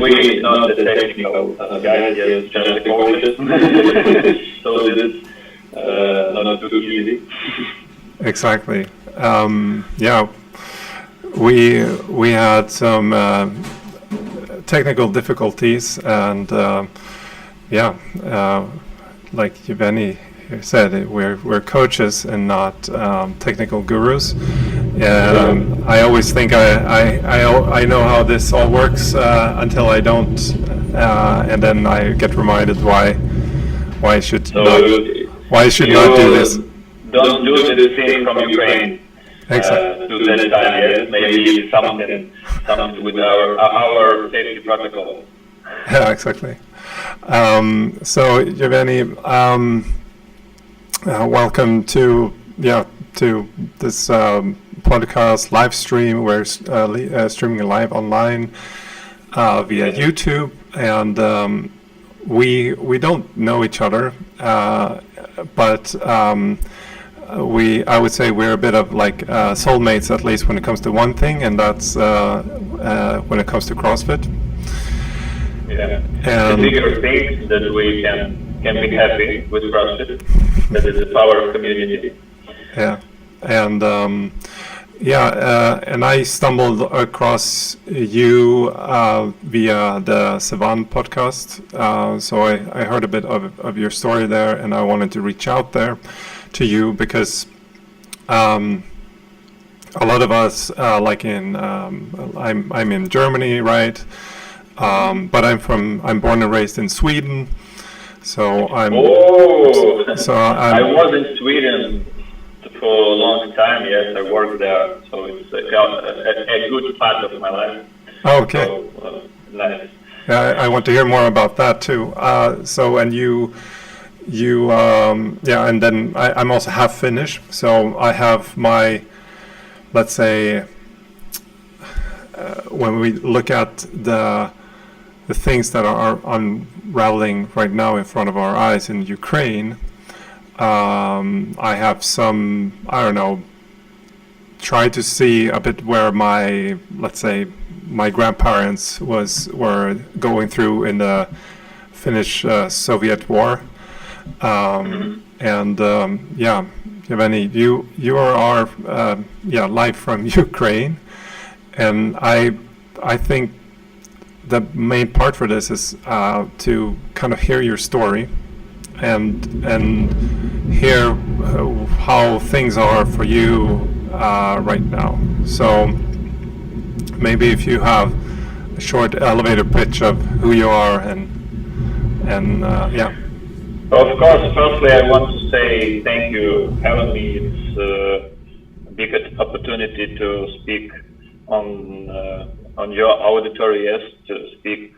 We not the technical guys, yes, just the coaches. So it's not too easy. Exactly. Yeah, we had some technical difficulties, and like Yevheniy said, we're coaches and not technical gurus. I always think I know how this all works until I don't, and then I get reminded why I should not do this. Don't do the thing from Ukraine. Exactly. To that time, yes, maybe something with our safety protocol. Yeah, exactly. So Yevheniy, welcome to this podcast live stream. We're streaming live online via YouTube, and we don't know each other, but I would say we're a bit of like soulmates, at least when it comes to one thing, and that's when it comes to CrossFit. Yeah, and the bigger thing that we can be happy with CrossFit, that is the power of community. Yeah, and and I stumbled across you via the Savan podcast, so I heard a bit of your story there, and I wanted to reach out there to you because a lot of us, like I'm in Germany, right? But I'm born and raised in Sweden, so I was in Sweden for a long time. Yes, I worked there, so it's a good part of my life. Okay. So, nice. Yeah, I want to hear more about that too. And and then I'm also half Finnish, so I have my, let's say, when we look at the things that are unraveling right now in front of our eyes in Ukraine, I have some, I don't know, try to see a bit where my, let's say, my grandparents were going through in the Finnish Soviet War. And Yevheniy, you are live from Ukraine, and I think the main part for this is to kind of hear your story and hear how things are for you right now. So maybe if you have a short elevator pitch of who you are and. Of course, firstly, I want to say thank you for having me. It's a big opportunity to speak on your auditory, yes, to speak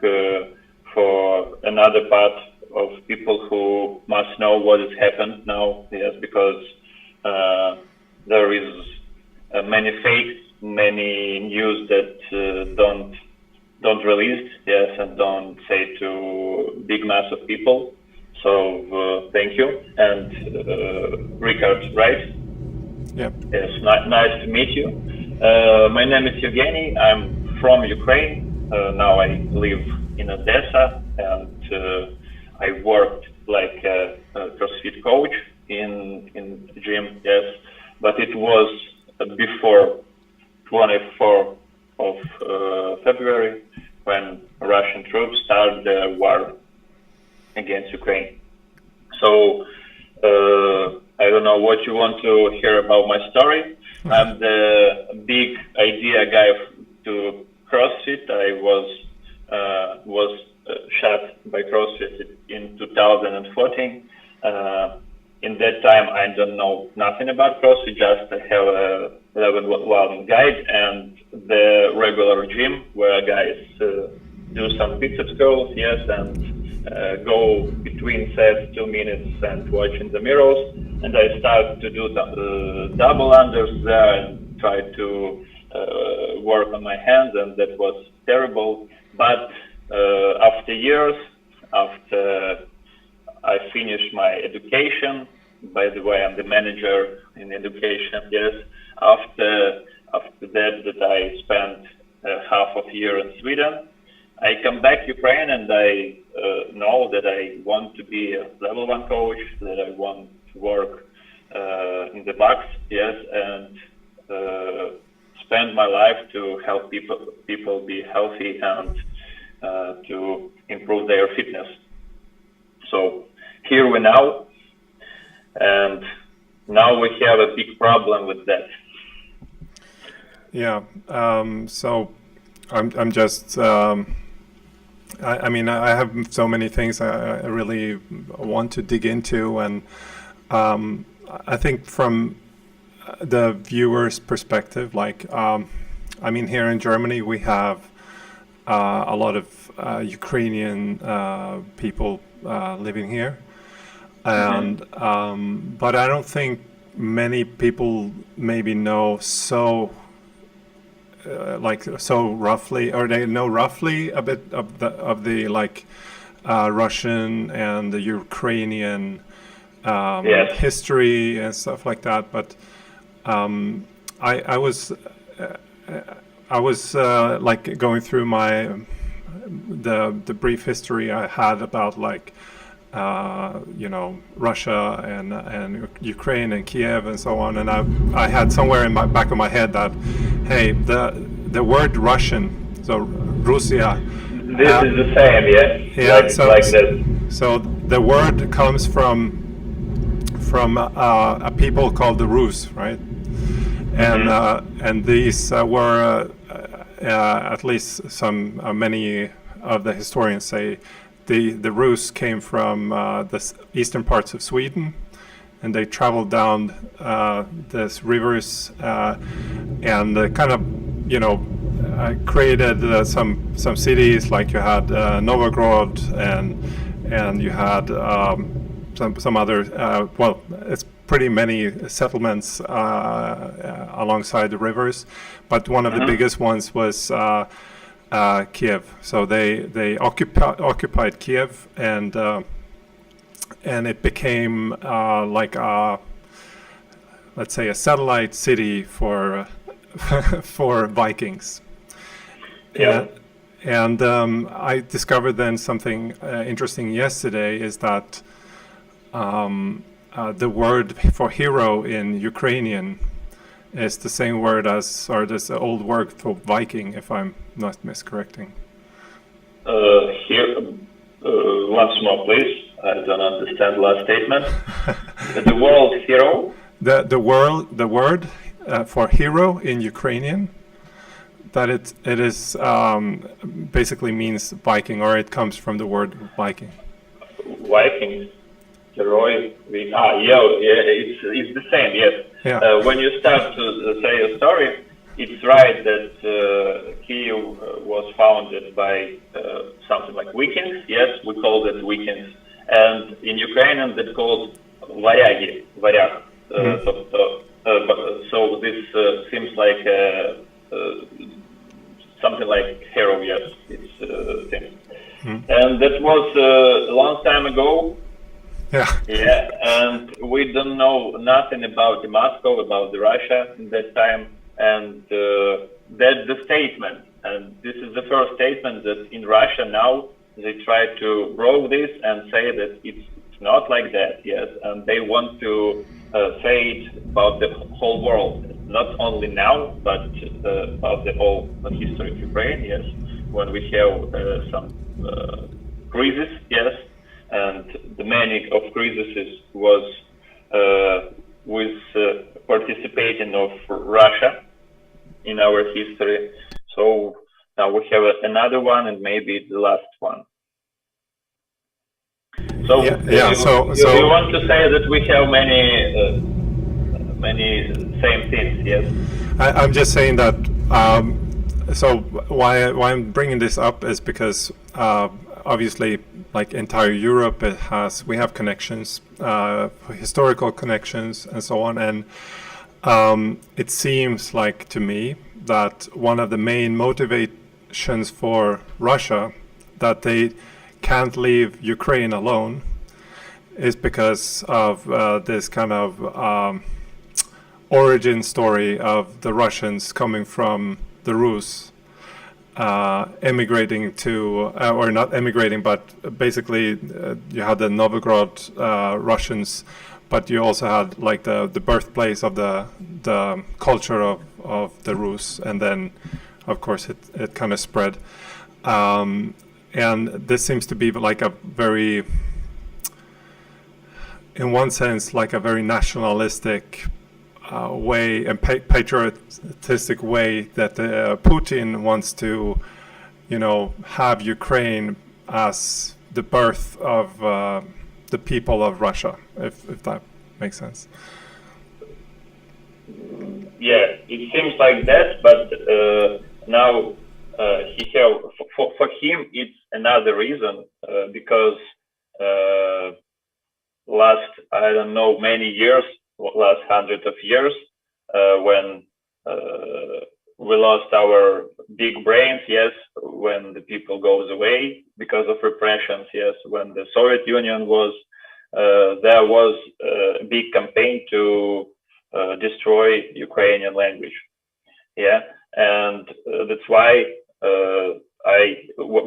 for another part of people who must know what has happened now, yes, because there is many fakes, many news that don't release, yes, and don't say to big mass of people. So thank you, and Richard, right? Yep. Yes, nice to meet you. My name is Yevheniy. I'm from Ukraine. Now I live in Odessa, and I worked like a CrossFit coach in gym. Yes, but it was before 24th of February when Russian troops started the war against Ukraine. So I don't know what you want to hear about my story. I'm the big idea guy to CrossFit. I was shot by CrossFit in 2014. In that time, I don't know nothing about CrossFit. Just I have a level 1 guide and the regular gym where guys do some biceps curls, yes, and go between sets 2 minutes and watch in the mirrors. And I started to do double unders there and try to work on my hands, and that was terrible. But after years, after I finished my education, by the way, I'm the manager in education, yes. After that I spent half of a year in Sweden, I come back Ukraine, and I know that I want to be a level 1 coach, that I want to work in the box, yes, and spend my life to help people be healthy and to improve their fitness. So here we now, and now we have a big problem with that. Yeah. So I'm just. I mean, I have so many things I really want to dig into, and I think from the viewer's perspective, like, I mean, here in Germany we have a lot of Ukrainian people living here, and but I don't think many people maybe know like so roughly, or they know roughly a bit of the like Russian and the Ukrainian Yes. history and stuff like that. But I was like going through the brief history I had about like you know, Russia and Ukraine and Kiev and so on, and I had somewhere in my back of my head that, hey, the word Russian, so Russia. This is the same, yes. Yeah, like that. So the word comes from a people called the Rus, right? And these were at least many of the historians say the Rus came from the eastern parts of Sweden, and they traveled down these rivers and kind of, you know, created some cities, like you had Novgorod and you had some other well, it's pretty many settlements alongside the rivers, but one of the biggest ones was Kiev. So they occupied Kiev, and it became like let's say a satellite city for Vikings. Yeah. And I discovered then something interesting yesterday, is that the word for hero in Ukrainian is the same word as, or this old word for Viking, if I'm not miscorrecting. Here, once more, please. I don't understand the last statement. The world hero. The word for hero in Ukrainian, that it is basically means Viking, or it comes from the word Viking. Vikings. Heroi. It's the same, yes. Yeah. When you start to say a story, it's right that Kyiv was founded by something like Vikings. Yes, we call it Vikings. And in Ukrainian, that's called Varyagi, Varyak. So this seems like something like hero, yes. It's thing. And that was a long time ago. Yeah. Yeah, and we don't know nothing about the Moscow, about the Russia in that time, and that's the statement. And this is the first statement that in Russia now they try to break this and say that it's not like that. Yes, and they want to say it about the whole world, not only now, but about the whole history of Ukraine. Yes, when we have some crisis. Yes. And the many of crises was with participating of Russia in our history. So now we have another one, and maybe the last one. So you want to say that we have many same things? Yes. I'm just saying that. So why I'm bringing this up is because obviously, like entire Europe, we have connections, historical connections, and so on. And it seems like to me that one of the main motivations for Russia, that they can't leave Ukraine alone, is because of this kind of origin story of the Russians coming from the Rus. emigrating to, or not emigrating, but basically you had the Novgorod Russians, but you also had like the birthplace of the culture of the Rus, and then of course it kind of spread. And this seems to be like a very, in one sense, like a very nationalistic way and patriotistic way that Putin wants to, have Ukraine as the birth of the people of Russia, if that makes sense. Yeah, it seems like that, but now for him it's another reason, because last, I don't know, many years, last hundreds of years, when we lost our big brains, yes, when the people goes away because of repressions, yes, when the Soviet Union was, there was a big campaign to destroy Ukrainian language. Yeah, and that's why I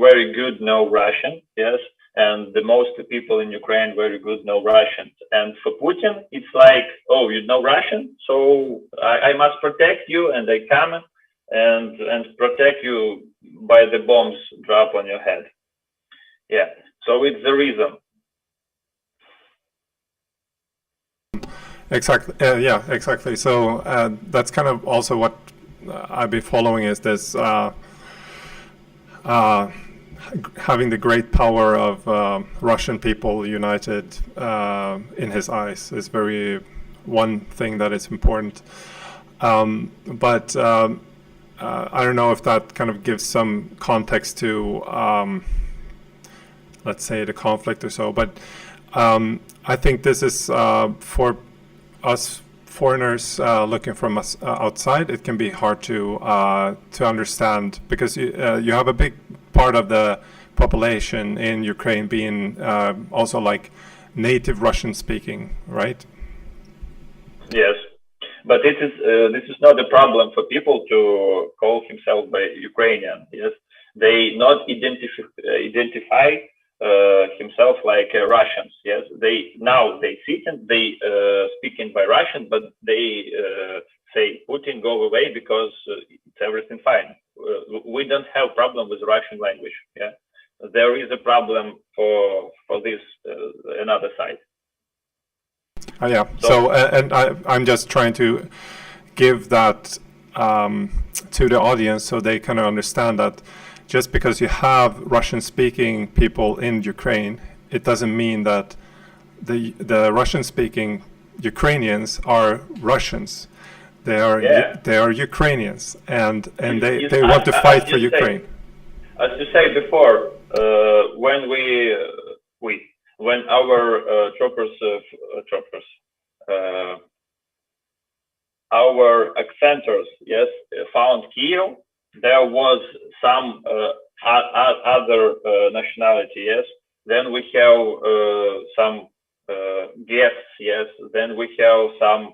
very good know Russian, yes, and the most people in Ukraine very good know Russian. And for Putin, it's like, oh, you know Russian, so I must protect you, and I come and protect you by the bombs drop on your head. Yeah, so it's the reason. Exactly. Yeah, exactly. So that's kind of also what I've been following, is this having the great power of Russian people united in his eyes is very one thing that is important. But I don't know if that kind of gives some context to, let's say, the conflict or so. But I think this is for us foreigners looking from us outside, it can be hard to understand, because you have a big part of the population in Ukraine being also like native Russian speaking, right? Yes, but this is not a problem for people to call himself by Ukrainian. Yes, they not identify himself like Russians. Yes, they sit and they speaking by Russian, but they say Putin go away because it's everything fine. We don't have problem with Russian language. Yeah, there is a problem for this another side. Yeah. So and I'm just trying to give that to the audience so they kind of understand that just because you have Russian-speaking people in Ukraine, it doesn't mean that the Russian-speaking Ukrainians are Russians. They are Ukrainians, and they want to fight for Ukraine. As you said before, when when our our accentors, yes, found Kiev, there was some other nationality, yes. Then we have some guests, yes. Then we have some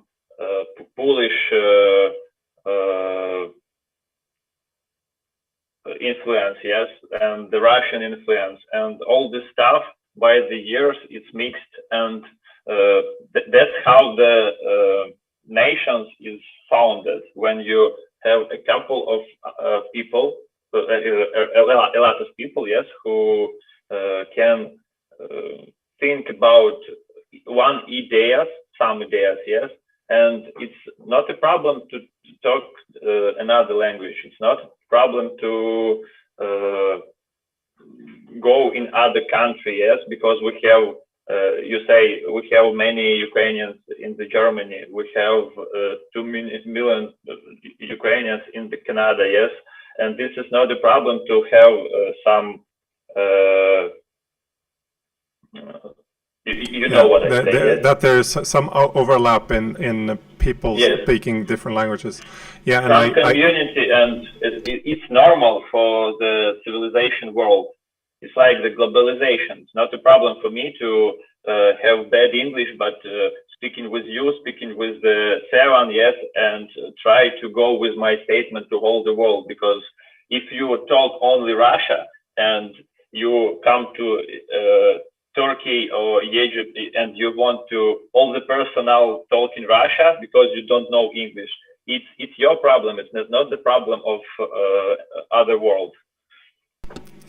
Polish influence, yes, and the Russian influence, and all this stuff. By the years, it's mixed, and that's how the nations is founded. When you have a couple of people, a lot of people, yes, who can think about some ideas, yes, and it's not a problem to talk another language. It's not a problem to go in other country, yes, because we have, you say, we have many Ukrainians in the Germany. We have 2 million Ukrainians in the Canada, yes, and this is not a problem to have some. You know what I say, yes? That there's some overlap in people speaking different languages. Yeah, and some community, and it's normal for the civilization world. It's like the globalization. It's not a problem for me to have bad English, but speaking with you, speaking with the Sevan, yes, and try to go with my statement to all the world, because if you talk only Russia and you come to Turkey or Egypt and you want to all the personnel talk in Russia because you don't know English, it's your problem. It's not the problem of other world.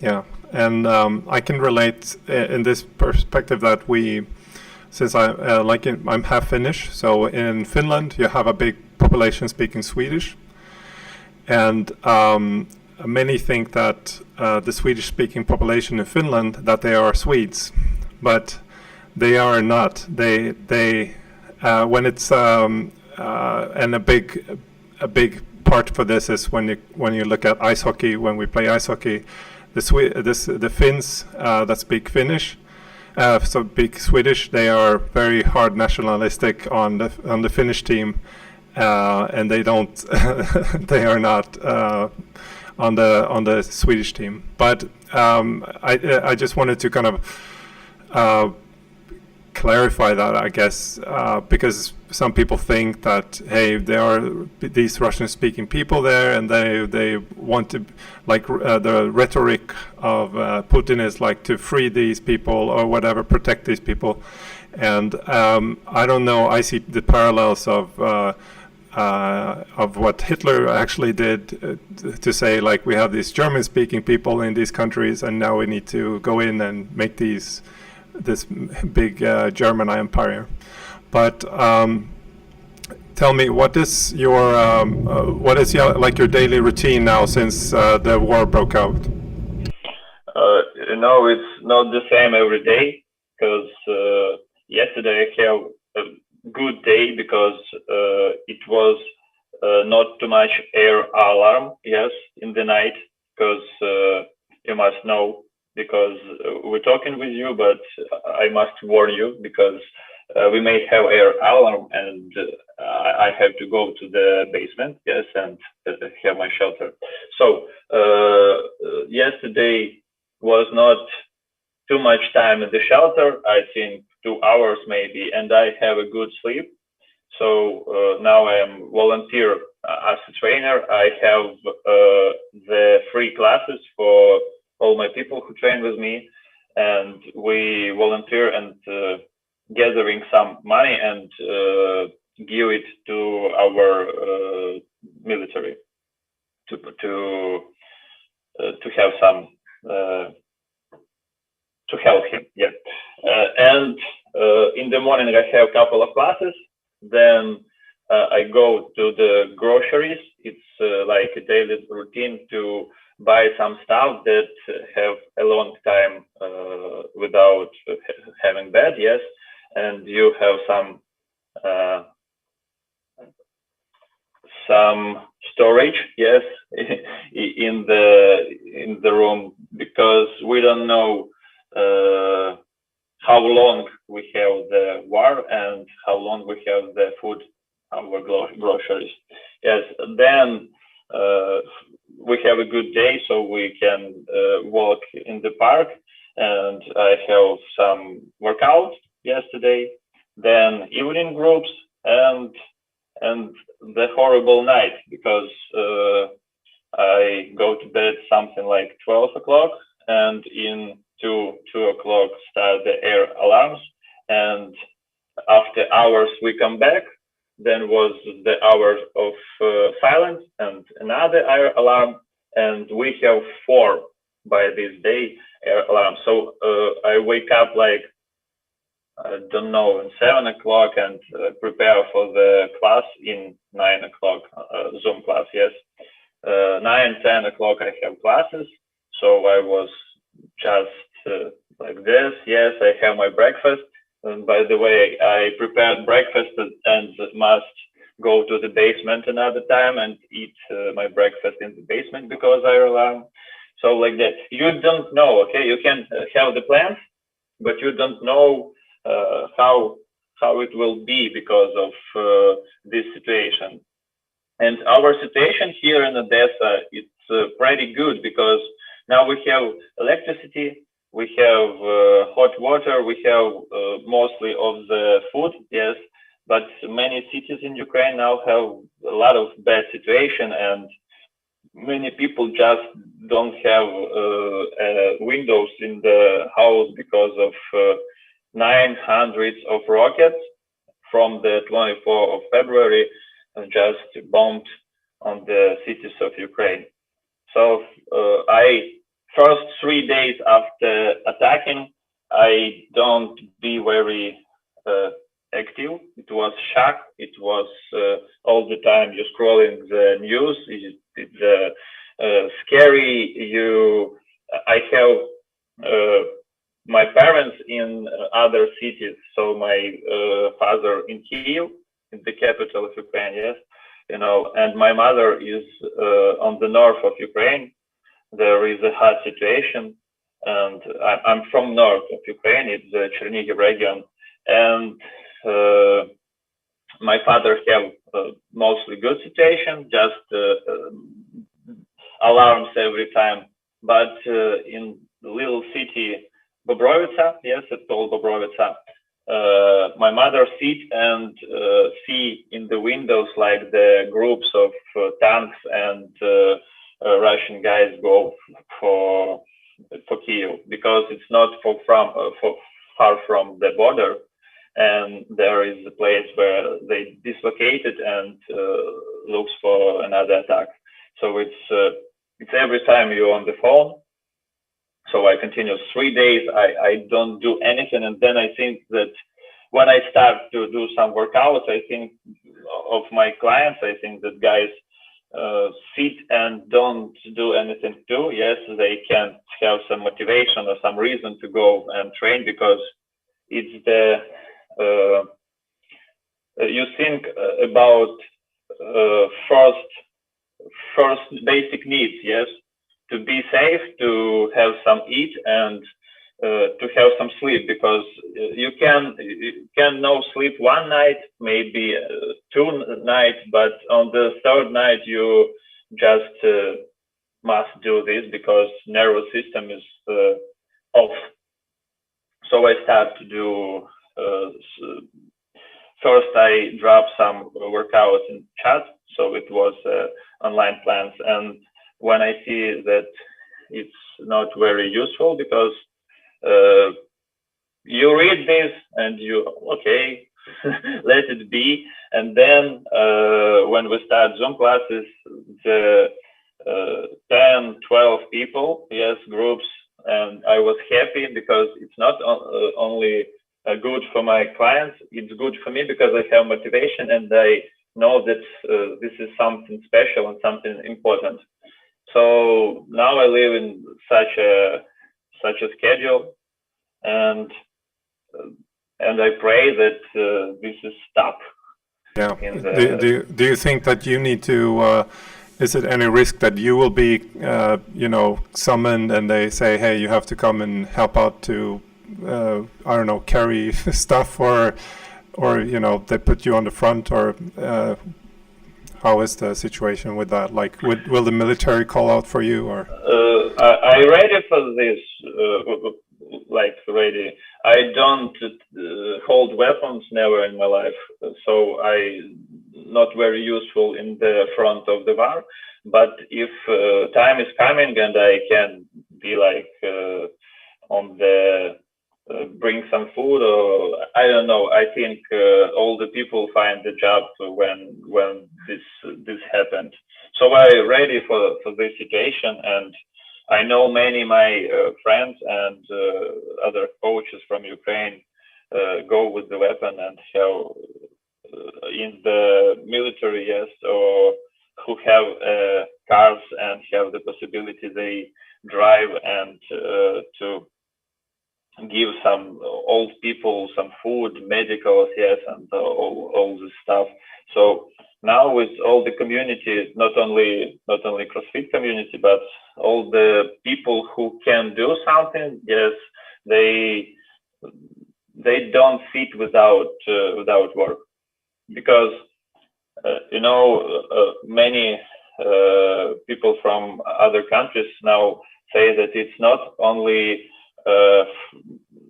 Yeah, and I can relate in this perspective that since I'm half Finnish, so in Finland you have a big population speaking Swedish, and many think that the Swedish-speaking population in Finland that they are Swedes, but they are not. They when it's and a big part for this is when you look at ice hockey. When we play ice hockey, the Finns that speak Finnish, so speak Swedish, they are very hard nationalistic on the Finnish team, and they don't they are not on the Swedish team. But I just wanted to kind of clarify that, I guess, because some people think that, hey, there are these Russian-speaking people there, and they want to, like, the rhetoric of Putin is like to free these people or whatever, protect these people, and I don't know. I see the parallels of what Hitler actually did to say, like, we have these German-speaking people in these countries, and now we need to go in and make this big German empire. But tell me, what is your your daily routine now since the war broke out? It's not the same every day, because yesterday I have a good day because it was not too much air alarm, yes, in the night, because you must know, because we're talking with you, but I must warn you, because we may have air alarm, and I have to go to the basement, yes, and have my shelter. So yesterday was not too much time in the shelter, I think 2 hours maybe, and I have a good sleep. So now I am volunteer as a trainer. I have the free classes for all my people who train with me, and we volunteer and gathering some money and give it to our military to have some to help him. Yeah, and in the morning I have a couple of classes. Then I go to the groceries. It's like a daily routine to buy some stuff that have a long time without having bad, yes, and you have some storage, yes, in the room, because we don't know how long we have the war and how long we have the food, our groceries. Yes, then we have a good day, so we can walk in the park, and I have some workout yesterday, then evening groups, and the horrible night, because I go to bed something like 12 o'clock, and in 2 o'clock start the air alarms, and after hours we come back. Then was the hours of silence and another air alarm, and we have 4 by this day air alarm. So I wake up like, I don't know, at 7 o'clock and prepare for the class in 9 o'clock, Zoom class, yes. 9, 10 o'clock I have classes, so I was just like this, yes, I have my breakfast. And by the way, I prepared breakfast and must go to the basement another time and eat my breakfast in the basement because I alarm. So like that, you don't know, okay? You can have the plans, but you don't know how it will be because of this situation. And our situation here in Odessa, it's pretty good, because now we have electricity, we have hot water, we have mostly of the food, yes, but many cities in Ukraine now have a lot of bad situation, and many people just don't have windows in the house because of 900 of rockets from the 24th of February just bombed on the cities of Ukraine. So I first 3 days after attacking, I don't be very active. It was shock. It was all the time you scrolling the news. It's scary. I have my parents in other cities. So my father in Kyiv, in the capital of Ukraine, yes, and my mother is on the north of Ukraine. There is a hard situation, and I'm from north of Ukraine. It's the Chernihiv region, and my father have mostly good situation, just alarms every time. But in the little city Bobrovica, yes, it's called Bobrovica, my mother sit and see in the windows like the groups of tanks and Russian guys go for Kyiv, because it's not far from the border, and there is a place where they dislocated and looks for another attack. So it's every time you're on the phone. So I continue 3 days. I don't do anything, and then I think that when I start to do some workouts, I think of my clients. I think that guys sit and don't do anything too. Yes, they can have some motivation or some reason to go and train, because it's the you think about first basic needs, yes, to be safe, to have some eat, and to have some sleep, because you can no sleep one night, maybe 2 nights, but on the 3rd night you just must do this because nervous system is off. So I start to do first I drop some workouts in chat, so it was online plans, and when I see that it's not very useful, because you read this and you, okay, let it be. And then when we start Zoom classes, the 10, 12 people, yes, groups, and I was happy because it's not only good for my clients, it's good for me because I have motivation and I know that this is something special and something important. So now I live in such a schedule, and I pray that this is stop. Yeah. Do you think that you need to? Is it any risk that you will be, summoned and they say, hey, you have to come and help out to, I don't know, carry stuff, or they put you on the front, or how is the situation with that? Like, will the military call out for you, or? I ready for this, ready. I don't hold weapons, never in my life, so I not very useful in the front of the war. But if time is coming and I can be like on the bring some food, or I don't know. I think all the people find the job when this happened. So I ready for this situation, and I know many my friends and other coaches from Ukraine go with the weapon and have in the military, yes, or who have cars and have the possibility they drive and to give some old people some food, medicals, yes, and all this stuff. So now with all the community, not only CrossFit community, but all the people who can do something, yes, they don't sit without work, because many people from other countries now say that it's not only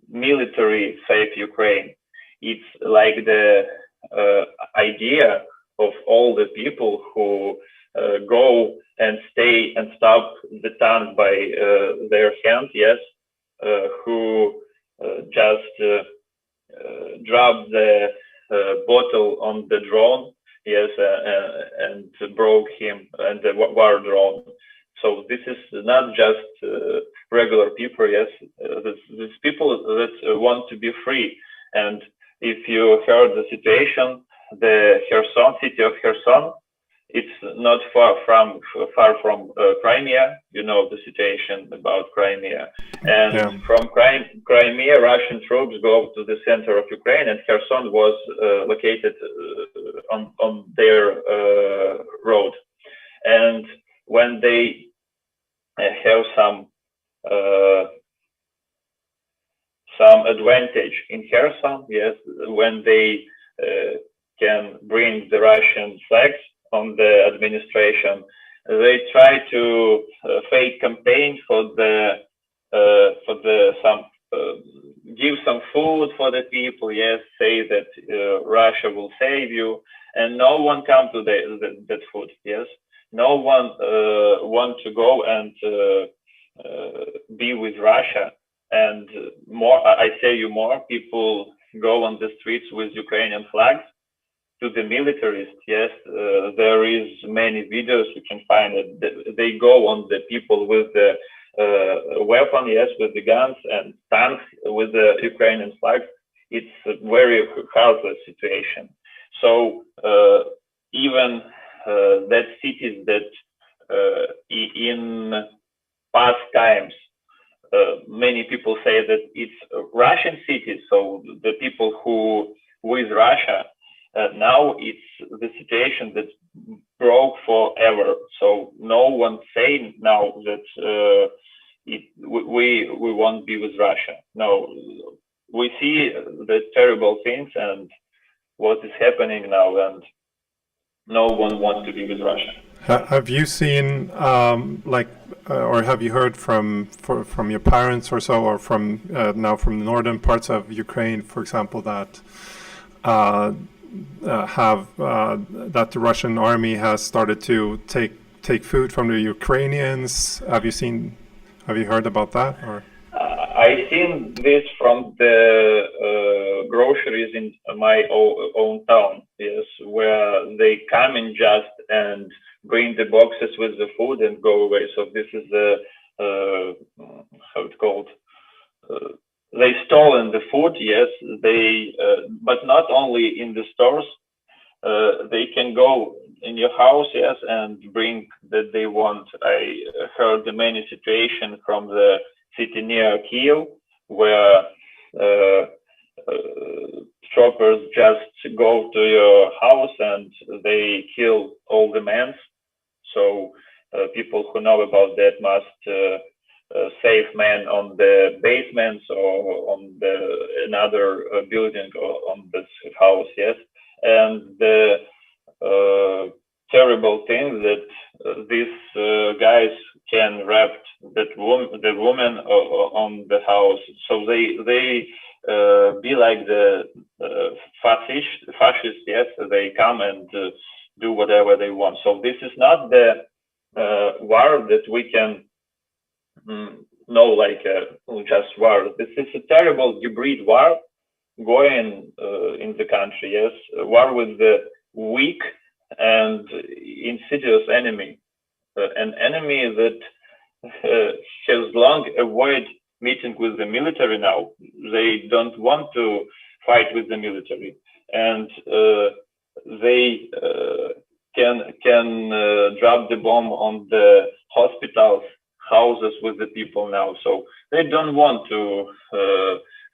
military save Ukraine. It's like the idea of all the people who go and stay done by their hand, yes, who just dropped the bottle on the drone, yes, and broke him and the war drone. So this is not just regular people, yes, this people that want to be free. And if you heard the situation, the Kherson, city of Kherson, it's not far from Crimea. You know the situation about Crimea, and Yeah. from Crimea, Russian troops go to the center of Ukraine, and Kherson was located on their road. And when they have some advantage in Kherson, yes, when they can bring the Russian flags on the administration, they try to fake campaign for some give some food for the people, yes, say that Russia will save you, and no one come to that food, yes, no one want to go and be with Russia. And more, I say you more, people go on the streets with Ukrainian flags to the militarists. Yes, there is many videos you can find it. They go on the people with the weapon, yes, with the guns and tanks with the Ukrainian flags. It's a very heartless situation. So even that cities that in past times many people say that it's Russian cities, so the people who with Russia, now it's the situation that broke forever. So no one saying now that we won't be with Russia. No, we see the terrible things and what is happening now, and no one wants to be with Russia. Have you seen, or have you heard from your parents or so, or from now from the northern parts of Ukraine, for example, that that the Russian army has started to take food from the Ukrainians? Have you heard about that? Or I seen this from the groceries in my own town, yes, where they come in just and bring the boxes with the food and go away. So this is how it's called. They stolen the food, yes. They, but not only in the stores. They can go in your house, yes, and bring that they want. I heard the many situation from the city near Kiev, where choppers just go to your house and they kill all the men. So people who know about that must save men on the basements or on another building or on this house, yes. And the terrible thing that these guys can wrap the woman on the house, so they be like the fascists, yes. They come and do whatever they want. So this is not the war that we can know like just war. This is a terrible hybrid war going in the country, yes. War with the weak and insidious enemy, an enemy that has long avoided meeting with the military now. They don't want to fight with the military, and they can drop the bomb on the hospitals, houses with the people now. So they don't want to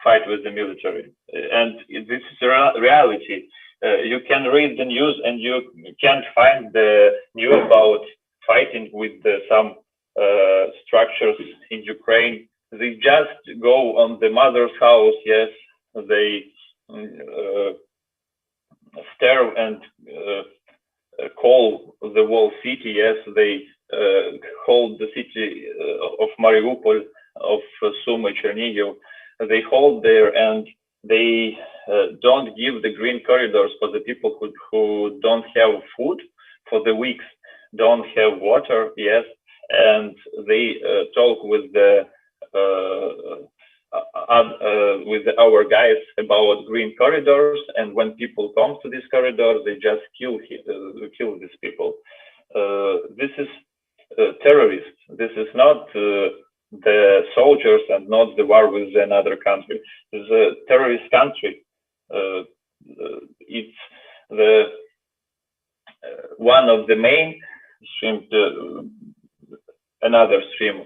fight with the military, and this is a reality. You can read the news and you can't find the news about fighting with some structures in Ukraine. They just go on the mother's house, yes. They stare and call the whole city, yes. They hold the city of Mariupol, of Sumy, Chernihiv. They hold there, and they don't give the green corridors for the people who don't have food for the weeks, don't have water, yes. and they talk with the with our guys about green corridors, and when people come to this corridor, they just kill these people. This is terrorists. This is not the soldiers and not the war with another country. It's a terrorist country. It's the one of the main stream. Another stream.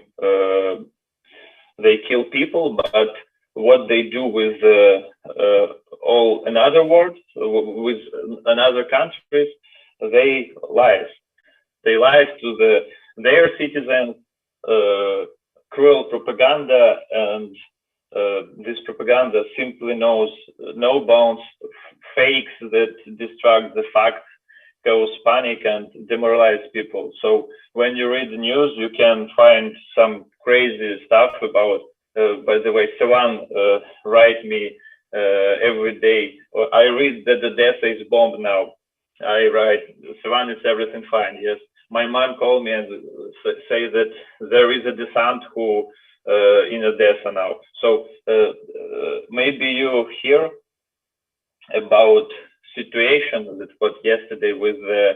They kill people, but what they do with all another world, with another countries, they lie. They lie to their citizens, cruel propaganda, and this propaganda simply knows no bounds, fakes that distract the facts, cause panic and demoralize people. So when you read the news, you can find some crazy stuff about, by the way, someone write me every day, or I read that Odessa is bombed now. I write, Savan, is everything fine? Yes. My mom called me and say that there is a descent who in Odessa now. So maybe you hear about situation that was yesterday with the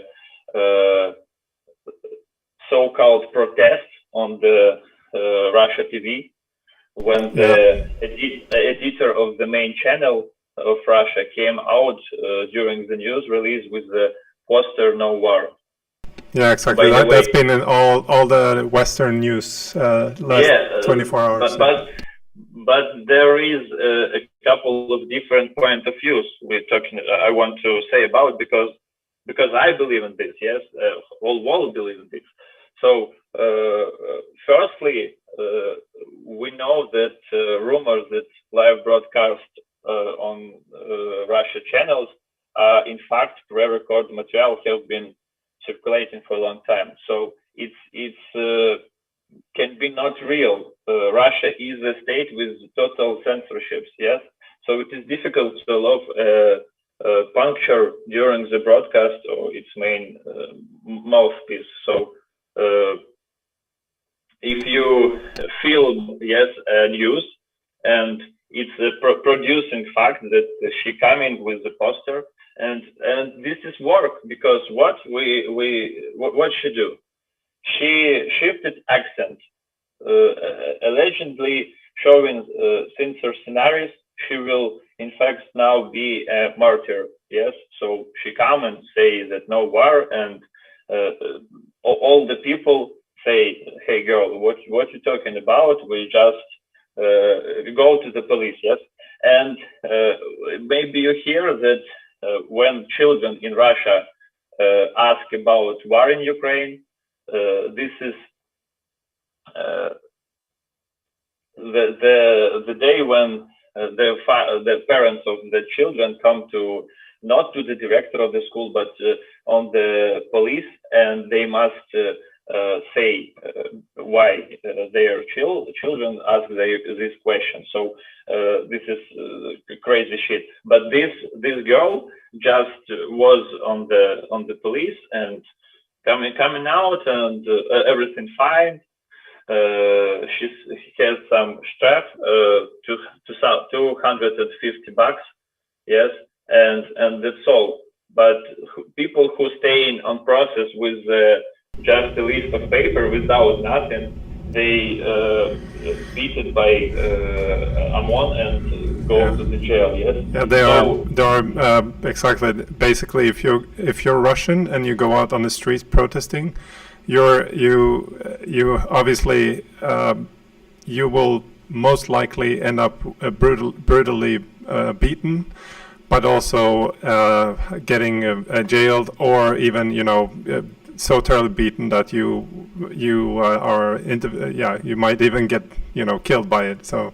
so-called protests on the Russia TV, when the editor of the main channel of Russia came out during the news release with the poster "No War." Yeah, exactly. That's been in all the Western news last 24 hours. But there is a couple of different point of views I want to say about, because I believe in this. Yes, whole world believe in this. So firstly, we know that rumors that live broadcast on Russia channels are in fact pre-recorded material, have been circulating for a long time. So it's can be not real. Russia is a state with total censorships. Yes, so it is difficult to allow puncture during the broadcast or its main mouthpiece. So if you film news and it's a producing fact that she coming with the poster, and this is work, because what she do? She shifted accent, allegedly showing censor scenarios. She will in fact now be a martyr. Yes, so she come and say that no war, and all the people say, "Hey girl, what you talking about? We just go to the police." Yes, and maybe you hear that when children in Russia ask about war in Ukraine, this is the day when the parents of the children come to, not to the director of the school, but on the police, and they must say why their children ask this question. So this is crazy shit. But this girl just was on the police and coming out, and everything fine. She has some straf, $250. Yes, and that's all. But people who stay on process with just a list of paper without nothing, they beaten by OMON and go to the jail. Yes. Yeah, they are exactly. Basically, if you're Russian and you go out on the streets protesting, you obviously you will most likely end up brutally beaten, but also getting jailed, or even so thoroughly beaten that you might even get killed by it. So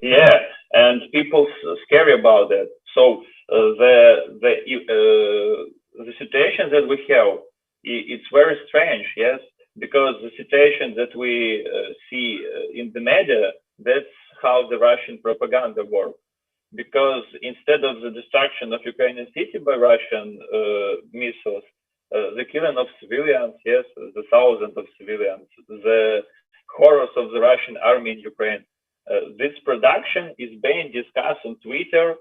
yeah, and people scary about that. So the situation that we have, it's very strange. Yes, because the situation that we see in the media, that's how the Russian propaganda works. Because instead of the destruction of Ukrainian city by Russian missiles, the killing of civilians, yes, the thousands of civilians, the horrors of the Russian army in Ukraine. This production is being discussed on Twitter.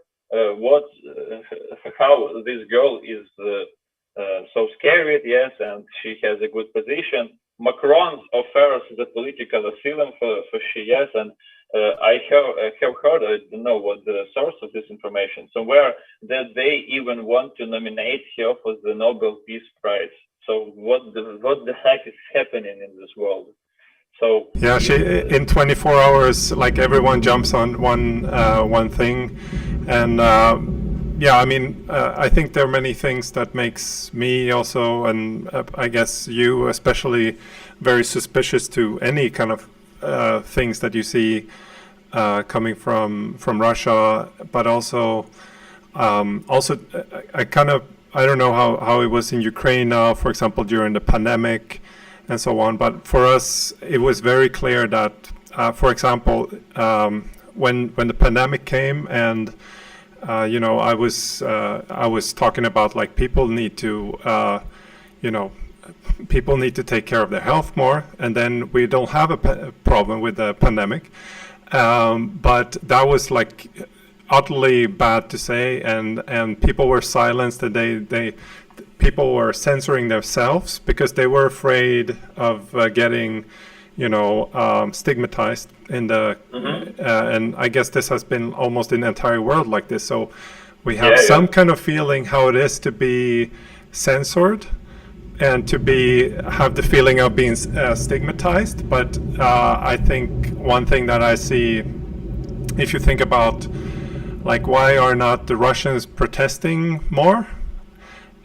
How this girl is so scared, yes, and she has a good position. Macron offers the political asylum for she, yes, and I have heard, I don't know what the source of this information, somewhere that they even want to nominate her for the Nobel Peace Prize. So what the heck is happening in this world? So yeah, she in 24 hours, like everyone jumps on one thing, and yeah, I mean, I think there are many things that makes me also, and I guess you especially, very suspicious to any kind of things that you see coming from Russia, but also I kind of, I don't know how it was in Ukraine now, for example, during the pandemic and so on. But for us, it was very clear that, for example, when the pandemic came, and you know, I was talking about like people need to, you know, people need to take care of their health more, and then we don't have a problem with the pandemic. But that was like utterly bad to say, and people were silenced, and they people were censoring themselves because they were afraid of getting, you know, stigmatized in the and I guess this has been almost in the entire world like this. So we have some kind of feeling how it is to be censored and to have the feeling of being stigmatized. But I think one thing that I see, if you think about like why are not the Russians protesting more,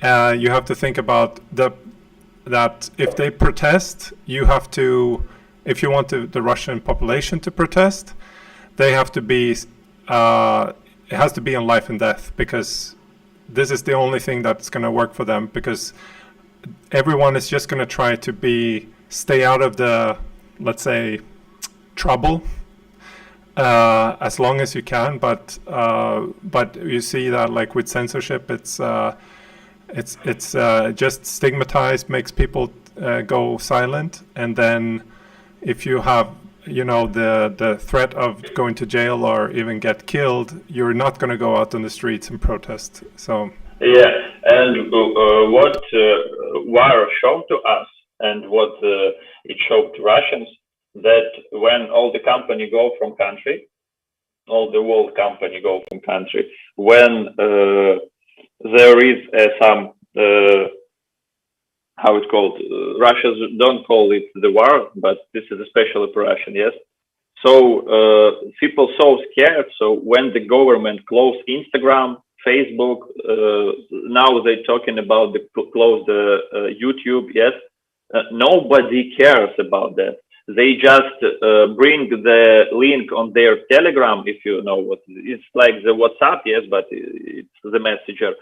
you have to think about that if they protest, you have to, if you want the Russian population to protest, they have to be, it has to be on life and death, because this is the only thing that's going to work for them, because everyone is just going to try to stay out of the, let's say, trouble as long as you can. But you see that like with censorship, it's just stigmatized, makes people go silent, and then if you have, you know, the threat of going to jail or even get killed, you're not going to go out on the streets and protest. So yeah, and what war showed to us, and what it showed to Russians, that when all the company go from country, all the world company go from country, when there is some how it's called, Russians don't call it the war, but this is a special operation, yes. So people so scared. So when the government closed Instagram, Facebook, now they're talking about the close the YouTube, yes. Nobody cares about that. They just bring the link on their Telegram, if you know what it's like, the WhatsApp, yes, but it's the messenger,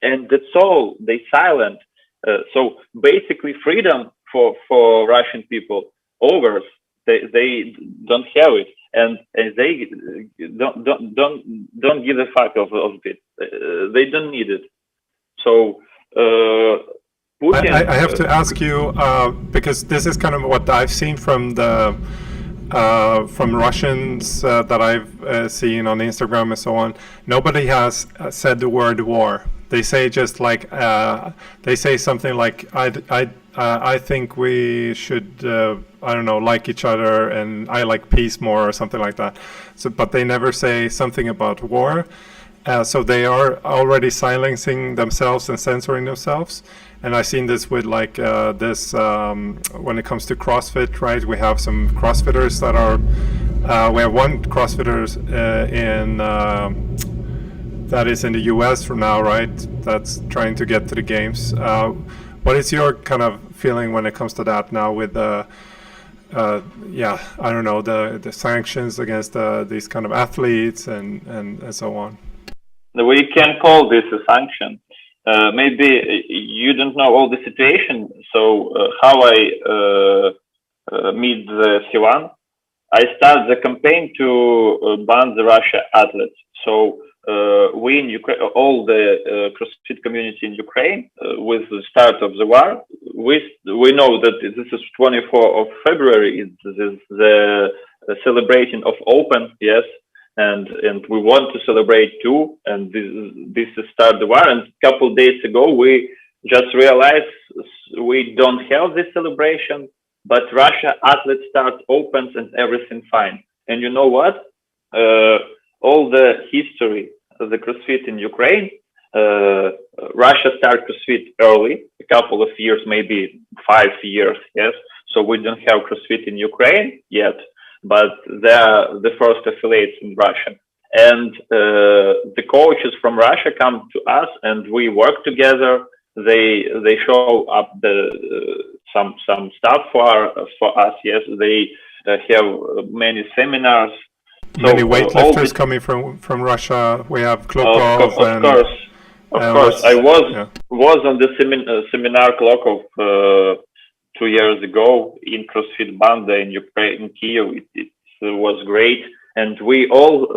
and that's all. They silent. So basically, freedom for Russian people overs. They don't have it, and they don't give a fuck of it. They don't need it. So Putin. I have to ask you because this is kind of what I've seen from the from Russians that I've seen on Instagram and so on. Nobody has said the word war. They say just like they say something like I think we should I don't know, like each other, and I like peace more, or something like that. So, but they never say something about war. So they are already silencing themselves and censoring themselves. And I've seen this with like this when it comes to CrossFit, right? We have some CrossFitters that are we have one CrossFitter in that is in the US for now, right? That's trying to get to the games. What is your kind of feeling when it comes to that now with yeah, I don't know, the sanctions against these kind of athletes and so on? We can call this a sanction. Maybe you don't know all the situation. So how I meet the Sivan, I start the campaign to ban the Russia athletes. So we in Ukraine, all the CrossFit community in Ukraine, with the start of the war, we know that this is 24th of February. Is the celebration of Open, yes, and we want to celebrate too. And this is start the war. And a couple days ago, we just realized we don't have this celebration, but Russia athletes start Opens and everything fine. And you know what? All the history of the CrossFit in Ukraine, Russia started CrossFit early, a couple of years, maybe 5 years, yes. So we don't have CrossFit in Ukraine yet, but they're the first affiliates in Russia. And the coaches from Russia come to us, and we work together. They show up some stuff for us. Yes, they have many seminars. Many weightlifters coming from Russia. We have Klokov. Of course. I was on the seminar Klokov 2 years ago in CrossFit Banda in Ukraine, in Kyiv. It was great, and we all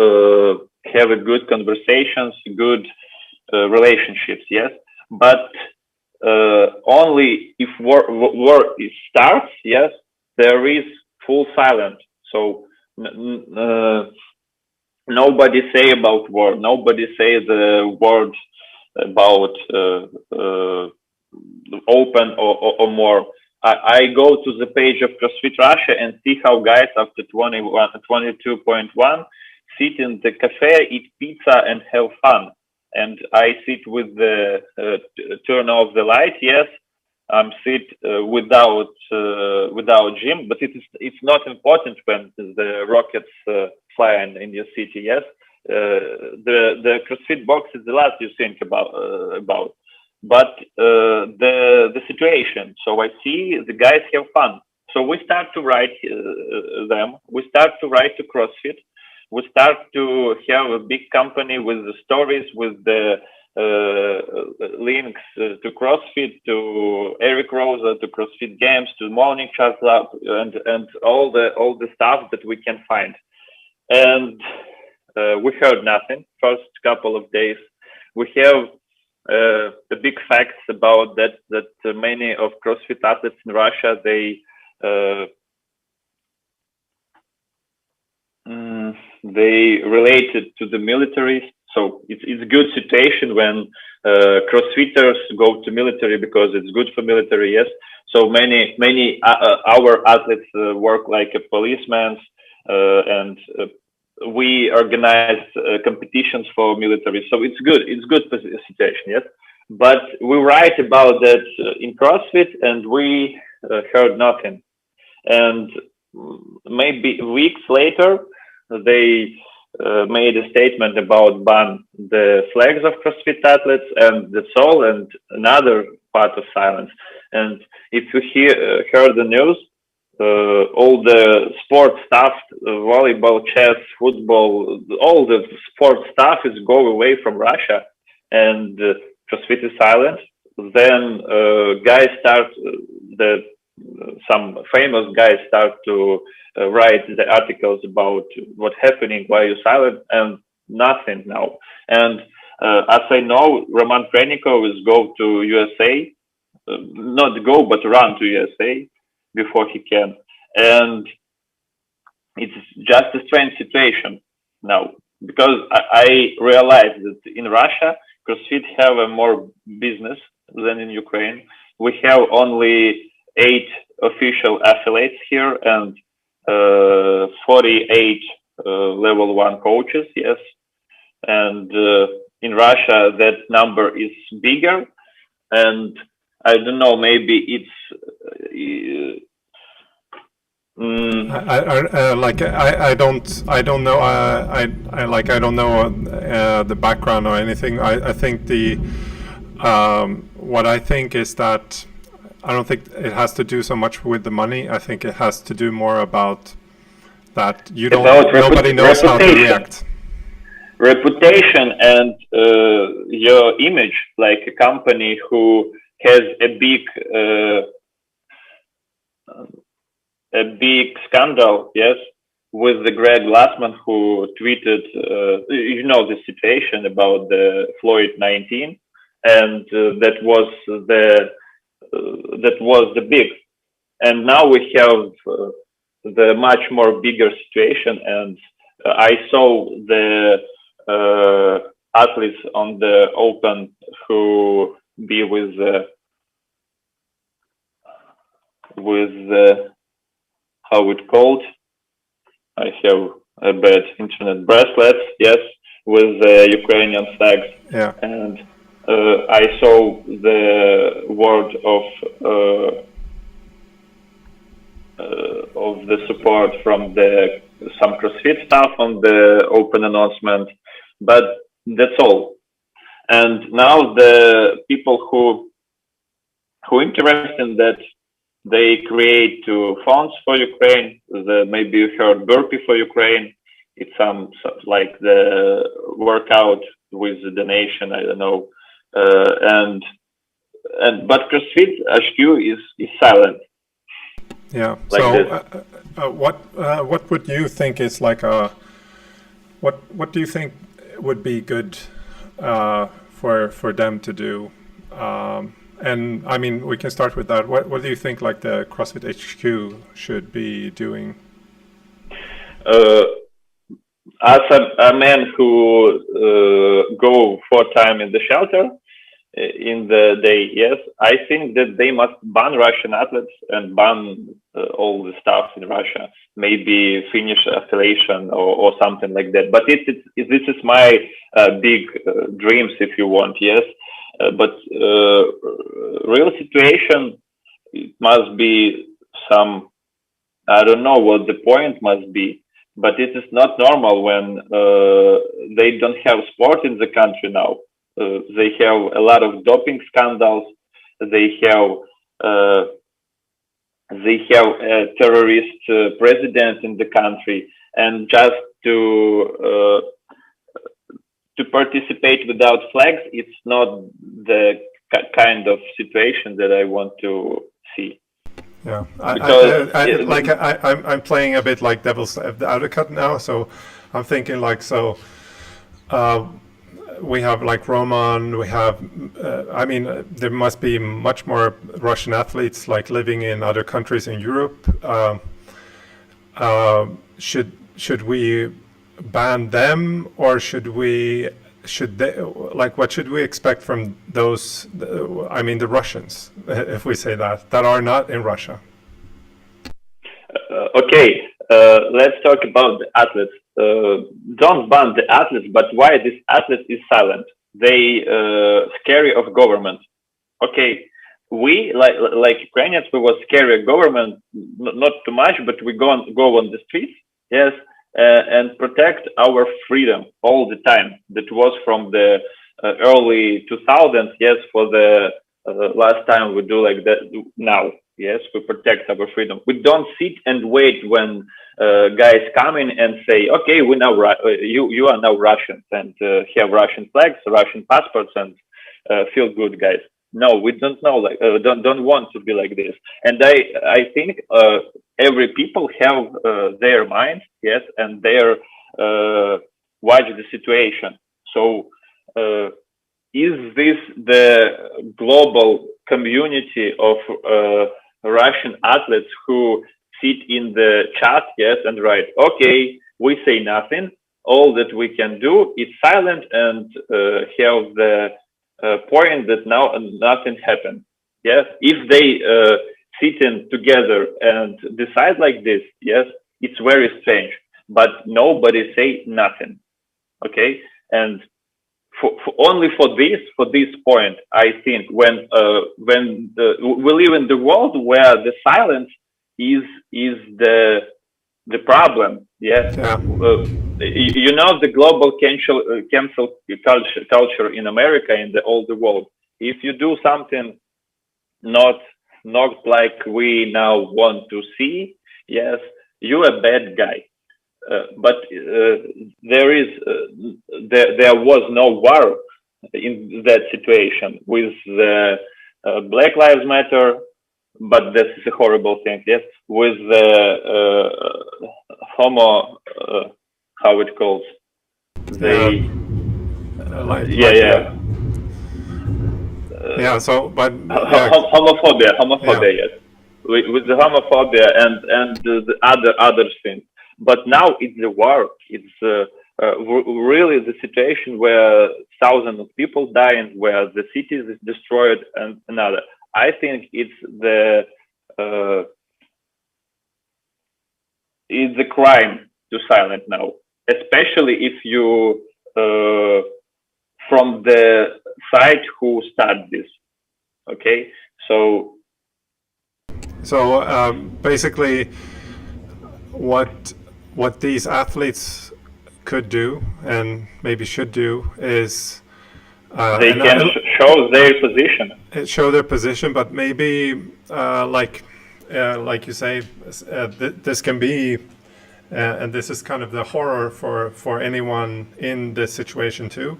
have a good conversations, good relationships. Yes, but only if war starts. Yes, there is full silence. So. Nobody say about war. Nobody say the word about Open or more. I go to the page of CrossFit Russia and see how guys after 22.1 sit in the cafe, eat pizza, and have fun. And I sit with the turn off the light. Yes. Sit without gym, but it's not important when the rockets fly in your city. Yes, the CrossFit box is the last you think about, but the situation. So I see the guys have fun. So we start to write them. We start to write to CrossFit. We start to have a big company with the stories, with the links to CrossFit, to Eric Rosa, to CrossFit Games, to Morning Chat Lab, and all the stuff that we can find. And we heard nothing. First couple of days, we have the big facts about that many of CrossFit athletes in Russia they related to the military. So it's a good situation when CrossFitters go to military because it's good for military. Yes. So many our athletes work like a policeman, and we organize competitions for military. So it's good. It's good situation. Yes. But we write about that in CrossFit, and we heard nothing. And maybe weeks later, they made a statement about ban the flags of CrossFit athletes, and that's all, and another part of silence. And if you heard the news, all the sports stuff, volleyball, chess, football, all the sports stuff is go away from Russia, and CrossFit is silent. Then guys start some famous guys start to write the articles about what's happening, why you're silent, and nothing now. And as I know, Roman Krenikov is go to USA, not go, but run to USA before he can. And it's just a strange situation now, because I realized that in Russia, CrossFit have a more business than in Ukraine. We have only 8 official affiliates here and 48 level 1 coaches. Yes. And in Russia, that number is bigger. And I don't know, maybe it's I don't know. I don't know the background or anything. I think what I think is that I don't think it has to do so much with the money. I think it has to do more about that nobody knows how to react. Reputation and your image, like a company who has a big scandal, yes, with the Greg Glassman who tweeted, the situation about the Floyd 19, and that was the big. And now we have the much more bigger situation, and I saw the athletes on the Open who be with how it called. I have a bad internet bracelet, yes, with the Ukrainian flags, Yeah. and I saw the word of the support from some CrossFit staff on the Open announcement, but that's all. And now the people who interested in that, they create two funds for Ukraine. Maybe you heard Burpee for Ukraine. It's some like the workout with the donation. I don't know. But CrossFit HQ is silent. Yeah. Like so, what would you think is like what do you think would be good for them to do? And I mean, we can start with that. What do you think like the CrossFit HQ should be doing? As a man who go 4 times in the shelter in the day, yes, I think that they must ban Russian athletes and ban all the stuff in Russia. Maybe Finnish affiliation or something like that. But this is my big dreams, if you want, yes. But real situation, it must be some, I don't know what the point must be, but it is not normal when they don't have sport in the country now. They have a lot of doping scandals. They have a terrorist president in the country, and just to participate without flags, it's not the kind of situation that I want to see. Yeah, I'm playing a bit like devil's advocate now, so I'm thinking like so. We have like Roman. We have, I mean, there must be much more Russian athletes like living in other countries in Europe. Should we ban them, or should they, like, what should we expect from those, I mean the Russians, if we say that are not in Russia? Okay, let's talk about the athletes. Don't ban the athletes, but why this athlete is silent? They scary of government. Okay, we like Ukrainians, we were scary of government, not too much, but we go on the streets, yes, and protect our freedom all the time. That was from the early 2000s, yes, for the last time we do like that now. Yes, we protect our freedom. We don't sit and wait when guys come in and say, "Okay, we now you are now Russians and have Russian flags, Russian passports, and feel good, guys." No, we don't know. Like, don't want to be like this. And I think every people have their minds, yes, and their watch the situation. So, is this the global community of Russian athletes who sit in the chat, yes, and write, okay, we say nothing. All that we can do is silent and have the point that now nothing happened. Yes, if they sitting together and decide like this, yes, it's very strange. But nobody say nothing. Okay, and only for this point, I think when we live in the world where the silence is the problem. Yes, Yeah. You know the global cancel culture in America and all the world. If you do something not like we now want to see, yes, you're a bad guy. But there was no war in that situation with the Black Lives Matter, but this is a horrible thing. Yes, with the how it calls, they, yeah, like yeah. yeah. So, but yeah, Homophobia, yes, with the homophobia and the other things. But now it's the war. It's really the situation where thousands of people die and where the cities is destroyed and another. I think uh, it's a crime to silence now, especially if you from the side who start this. Okay, so basically, what these athletes could do and maybe should do is they can show their position. Show their position, but maybe like you say, this can be, and this is kind of the horror for anyone in this situation too,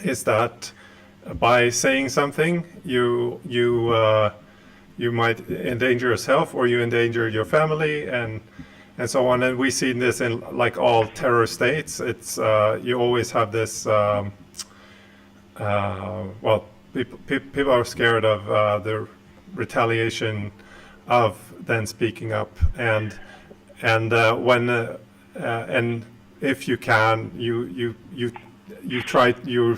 is that by saying something you might endanger yourself or you endanger your family and so on. And we see this in like all terror states. It's you always have this. Well, people are scared of the retaliation of then speaking up, and when and if you can, you try you're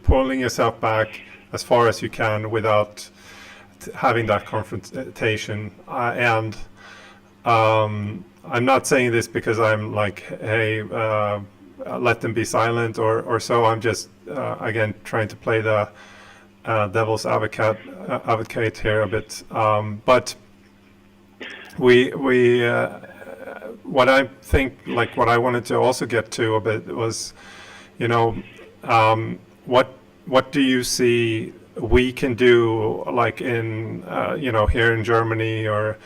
pulling yourself back as far as you can without having that confrontation. And I'm not saying this because I'm like, hey, let them be silent or so. I'm just again trying to play the devil's advocate here a bit. But we what I think, like what I wanted to also get to a bit was, you know, what do you see we can do, like in you know, here in Germany or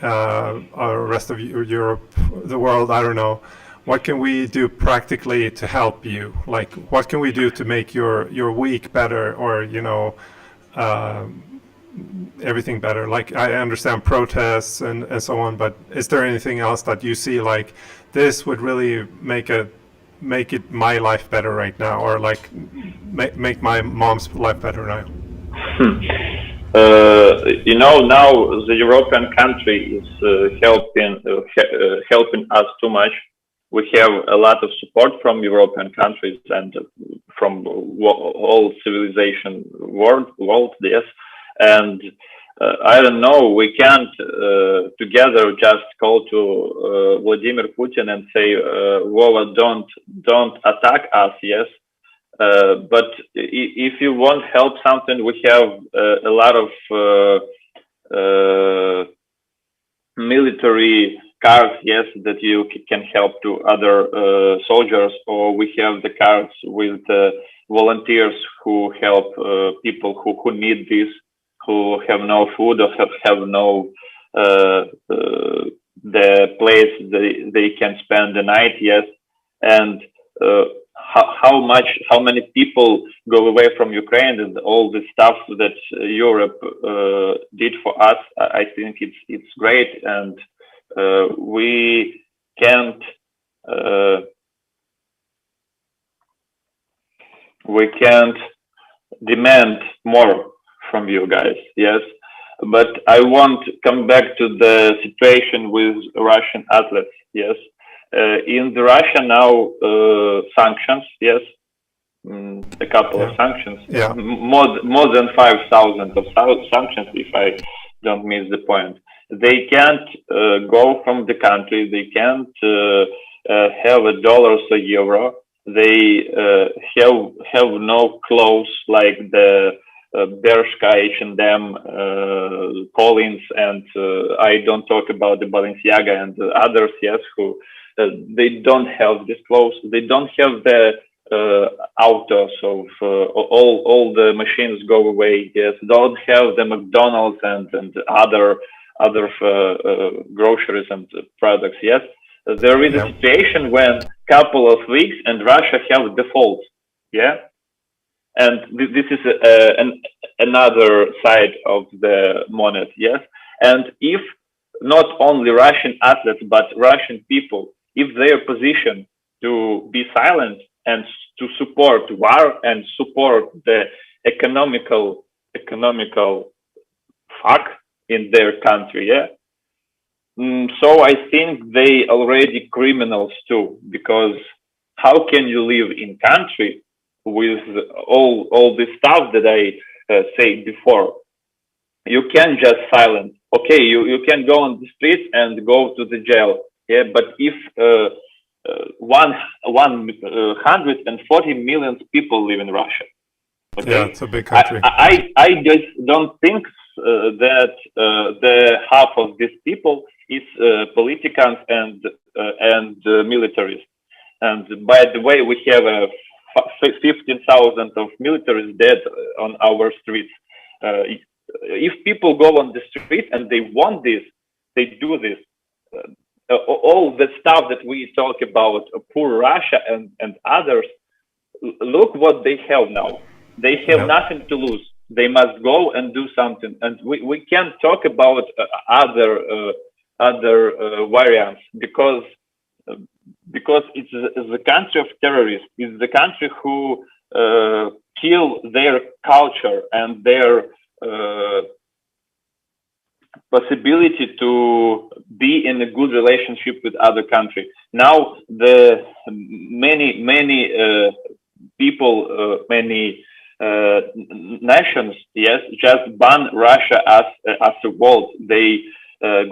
rest of Europe, the world, I don't know. What can we do practically to help you? Like, what can we do to make your week better, or you know, everything better? Like, I understand protests and so on, but is there anything else that you see like this would really make it my life better right now, or like make my mom's life better now? You know, now the European country is helping us too much. We have a lot of support from European countries and from all civilization world, yes. And I don't know, we can't together just call to Vladimir Putin and say, Vova, don't attack us, yes. But if you want help something, we have a lot of military cards, yes, that you can help to other soldiers, or we have the cards with volunteers who help people who need this, who have no food or have no the place they can spend the night, yes. And how many people go away from Ukraine and all the stuff that Europe did for us. I think it's great, and we can't demand more from you guys, yes. But I want to come back to the situation with Russian athletes, yes. In the Russia now, sanctions, yes, a couple of sanctions, more than 5,000 of sanctions, if I don't miss the point. They can't go from the country. They can't have a dollar or euro. They have no clothes like the Bershka, H&M, Collins, and I don't talk about the Balenciaga and others, yes, who they don't have this clothes. They don't have the autos of all the machines go away. Yes, don't have the McDonald's and other groceries and products. Yes, there is a situation when couple of weeks and Russia have default. Yeah, And this is another side of the monad, yes. And if not only Russian athletes but Russian people, if they are positioned to be silent and to support war and support the economical fuck in their country, yeah. So I think they already criminals too, because how can you live in country with all the stuff that I said before? You can just silent. Okay, you can go on the street and go to the jail. Yeah, but if 140 million people live in Russia, Yeah, okay, it's a big country. I just don't think that the half of these people is politicians and militaries. And by the way, we have 15,000 of militaries dead on our streets. If people go on the street and they want this, they do this. All the stuff that we talk about, poor Russia and others, look what they have now. They have Yeah. nothing to lose. They must go and do something. And we can't talk about other variants because it's the country of terrorists. It's the country who kill their culture and their possibility to be in a good relationship with other country. Now the many people, many nations, yes, just ban Russia as a world. They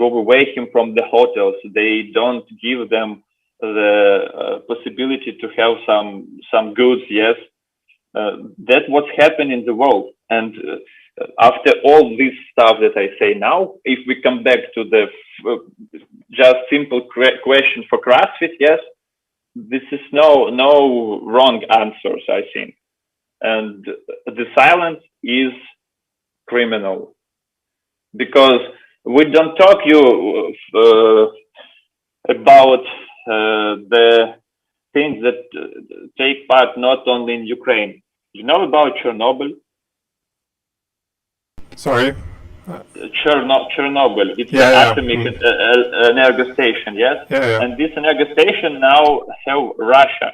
go away him from the hotels. They don't give them the possibility to have some goods. Yes, that's what's happening in the world. And after all this stuff that I say now, if we come back to the just simple question for CrossFit, yes, this is no wrong answers, I think. And the silence is criminal because we don't talk about the things that take part not only in Ukraine. You know about Chernobyl? Sorry? Chernobyl. It's Yeah, an yeah. atomic energo station, yes? Yeah, yeah. And this energo station now have Russia.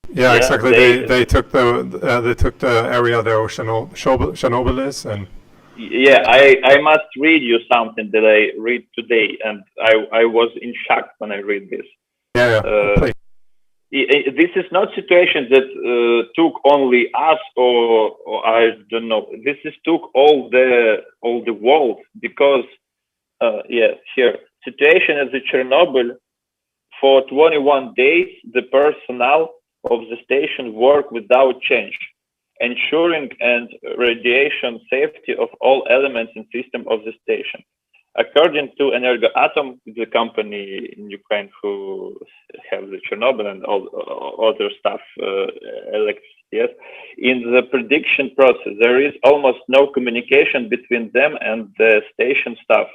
Yeah, Yeah, exactly. They took the area there where Chernobyl is, and yeah, I must read you something that I read today, and I was in shock when I read this. yeah, please. This is not situation that took only us or I don't know. This is took all the world because here situation at the Chernobyl for 21 days the personnel of the station work without change, ensuring and radiation safety of all elements and system of the station. According to Energoatom, the company in Ukraine who have the Chernobyl and all other stuff, yes, in the prediction process, there is almost no communication between them and the station staff.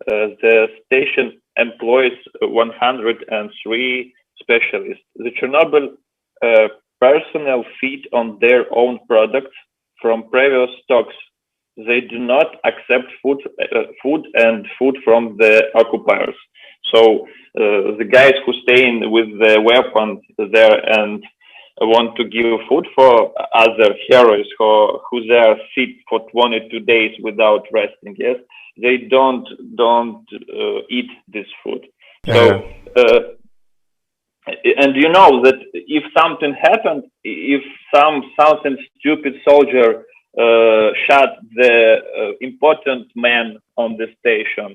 The station employs 103 specialists. The Chernobyl personnel feed on their own products from previous stocks. They do not accept food from the occupiers. So the guys who stay in with the weapons there and want to give food for other heroes who there sit for 22 days without resting, yes, they don't eat this food. So and you know that if something happened, if something stupid soldier shot the important man on the station,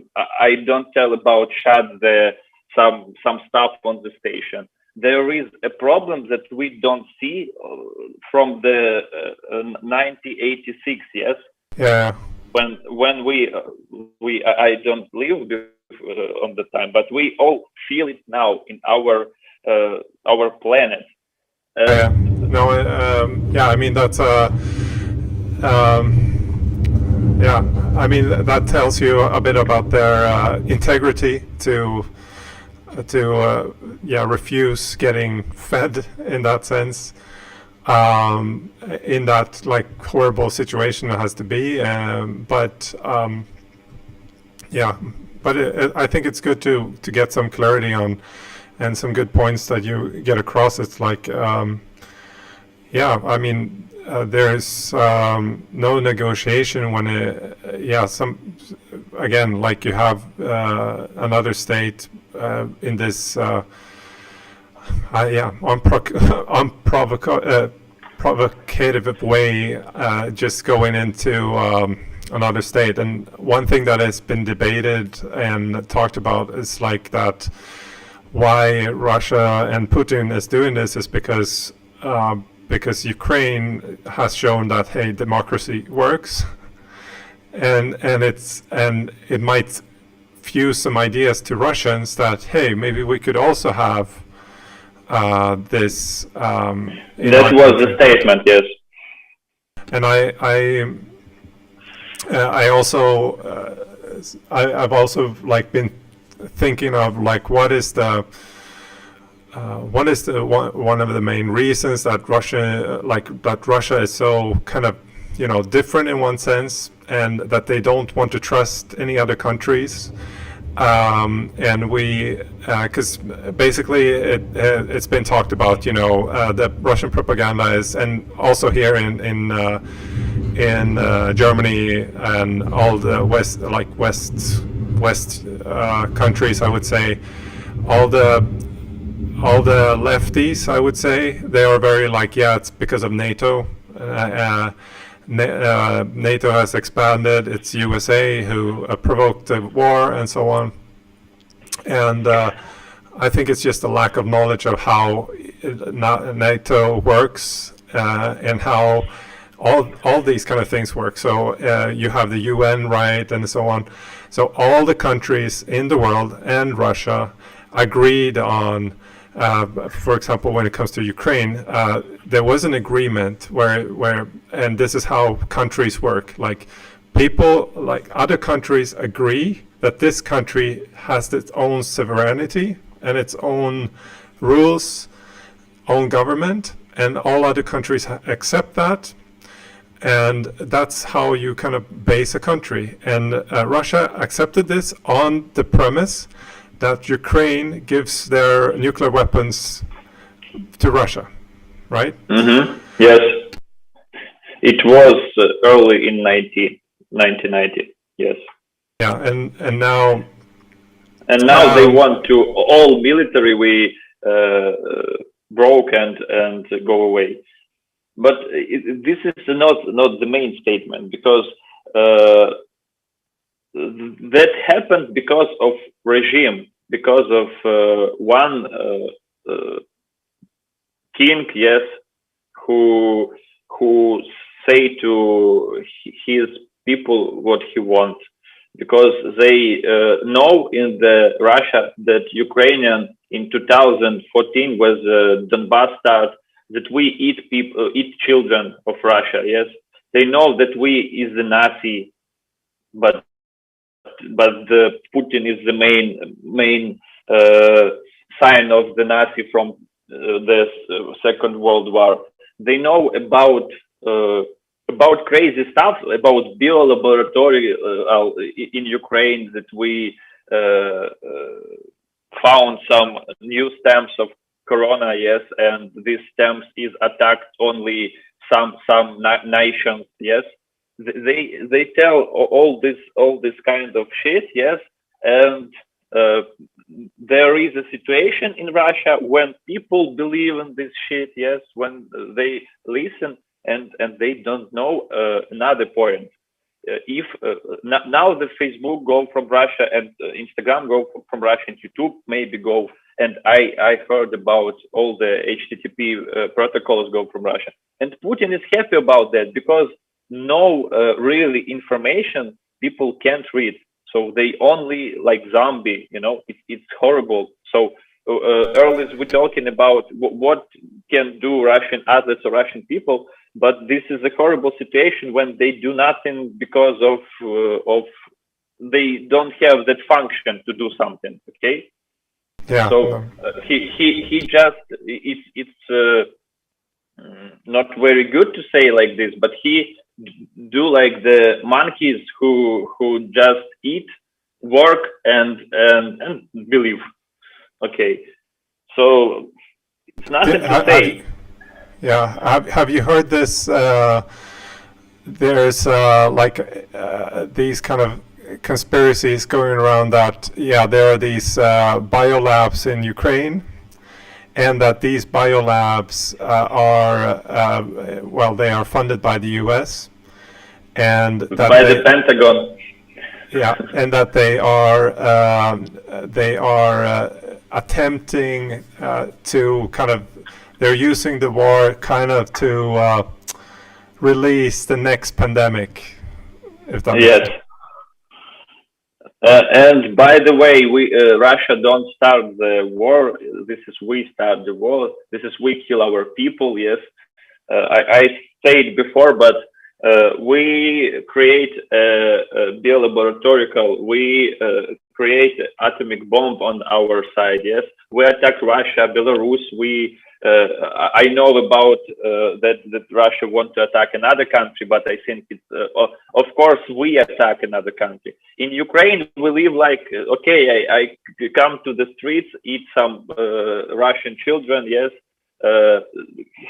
I don't tell about shot some stuff on the station. There is a problem that we don't see from the 1986, yes. Yeah. When I don't live on the time, but we all feel it now in our planet. No. Yeah. I mean that's yeah. I mean that tells you a bit about their integrity to refuse getting fed in that sense. in that like horrible situation it has to be. Yeah, but I think it's good to get some clarity on and some good points that you get across. It's like, yeah, I mean, there's no negotiation when again, like you have another state in this provocative way, just going into another state. And one thing that has been debated and talked about is like that why Russia and Putin is doing this is because Ukraine has shown that, hey, democracy works, and it might fuse some ideas to Russians that, hey, maybe we could also have this. That was the statement, yes. And I also I've also like been thinking of like what is the one of the main reasons that Russia is so kind of, you know, different in one sense, and that they don't want to trust any other countries. And we, because basically it's been talked about, you know, the Russian propaganda is, and also here in Germany and all the west countries, I would say, all the lefties, I would say, they are very like, yeah, it's because of NATO. NATO has expanded. It's USA who provoked the war and so on. And I think it's just a lack of knowledge of how NATO works and how all these kind of things work. So you have the UN, right, and so on. So all the countries in the world and Russia agreed on, for example, when it comes to Ukraine, there was an agreement where, and this is how countries work. Like people, like other countries agree that this country has its own sovereignty and its own rules, own government, and all other countries accept that. And that's how you kind of base a country. And Russia accepted this on the premise that Ukraine gives their nuclear weapons to Russia, right? Mm-hmm. Yes. It was early in 1990, yes. Yeah, and now... And now they want to, all military we broke and go away. But this is not the main statement, because that happened because of regime, because of one king, yes, who say to his people what he wants, because they know in the Russia that Ukrainian in 2014 was Donbass start, that we eat children of Russia. Yes, they know that we is the Nazi, but the Putin is the main sign of the Nazi from the Second World War. They know about crazy stuff, about biolaboratory in Ukraine, that we found some new stems of corona, yes, and these stems is attacked only some nations, yes. They tell all this kind of shit, yes, and there is a situation in Russia when people believe in this shit, yes, when they listen and they don't know another point. If now the Facebook go from Russia and Instagram go from Russia and YouTube maybe go, and I heard about all the HTTP protocols go from Russia, and Putin is happy about that, because no really information people can't read, so they only like zombie, you know. It's horrible. So earlier we're talking about what can do Russian athletes or Russian people, but this is a horrible situation when they do nothing because of they don't have that function to do something. Okay. Yeah. So he just it's not very good to say like this, but he do like the monkeys who just eat, work, and believe. Okay, so it's nothing to say. Have you heard this? There's these kind of conspiracies going around that there are these biolabs in Ukraine, and that these biolabs they are funded by the U.S. and that by the Pentagon. Yeah, and that they are attempting to kind of, they're using the war kind of to release the next pandemic, if that makes sense. And by the way, Russia don't start the war. This is we start the war. This is we kill our people. Yes, I said before, but we create a biolaboratorical. We create atomic bomb on our side. Yes, we attack Russia, Belarus. I know about that Russia want to attack another country, but I think it's of course we attack another country. In Ukraine, we live like okay. I come to the streets, eat some Russian children. Yes,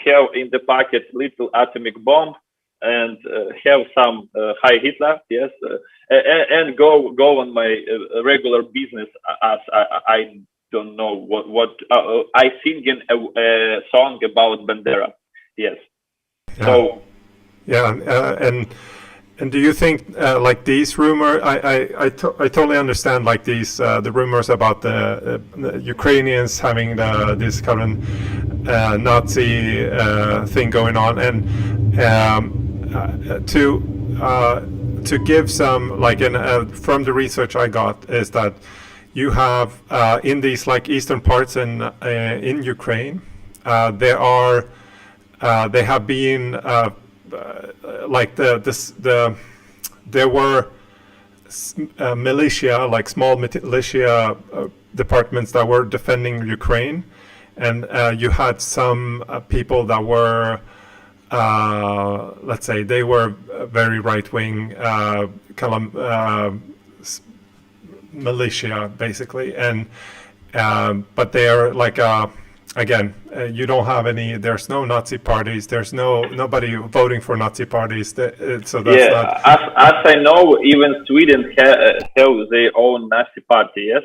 have in the pocket little atomic bomb, and have some Heil Hitler. Yes, and go on my regular business as I don't know what I sing in a song about Bandera. Yes. So and do you think like these rumors? I totally understand like these the rumors about the Ukrainians having this kind of Nazi thing going on, and to give some like from the research I got is that you have in these like eastern parts in Ukraine, there have been like there were militia, like small militia departments that were defending Ukraine, and you had some people that were let's say they were very right-wing kind of militia basically, and but they are like again, you don't have any. There's no Nazi parties. There's nobody voting for Nazi parties. So that's not. As I know, even Sweden have their own Nazi party. Yes.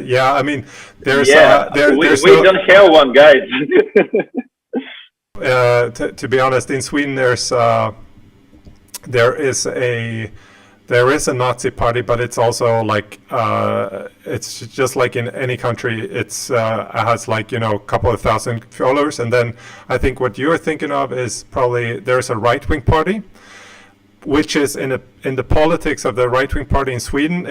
Yeah, I mean, there's. We don't have one, guys. To be honest, in Sweden, there is a Nazi party, but it's also like it's just like in any country. It has like a couple of thousand followers, and then I think what you're thinking of is probably there's a right-wing party, which is in the politics of the right-wing party in Sweden.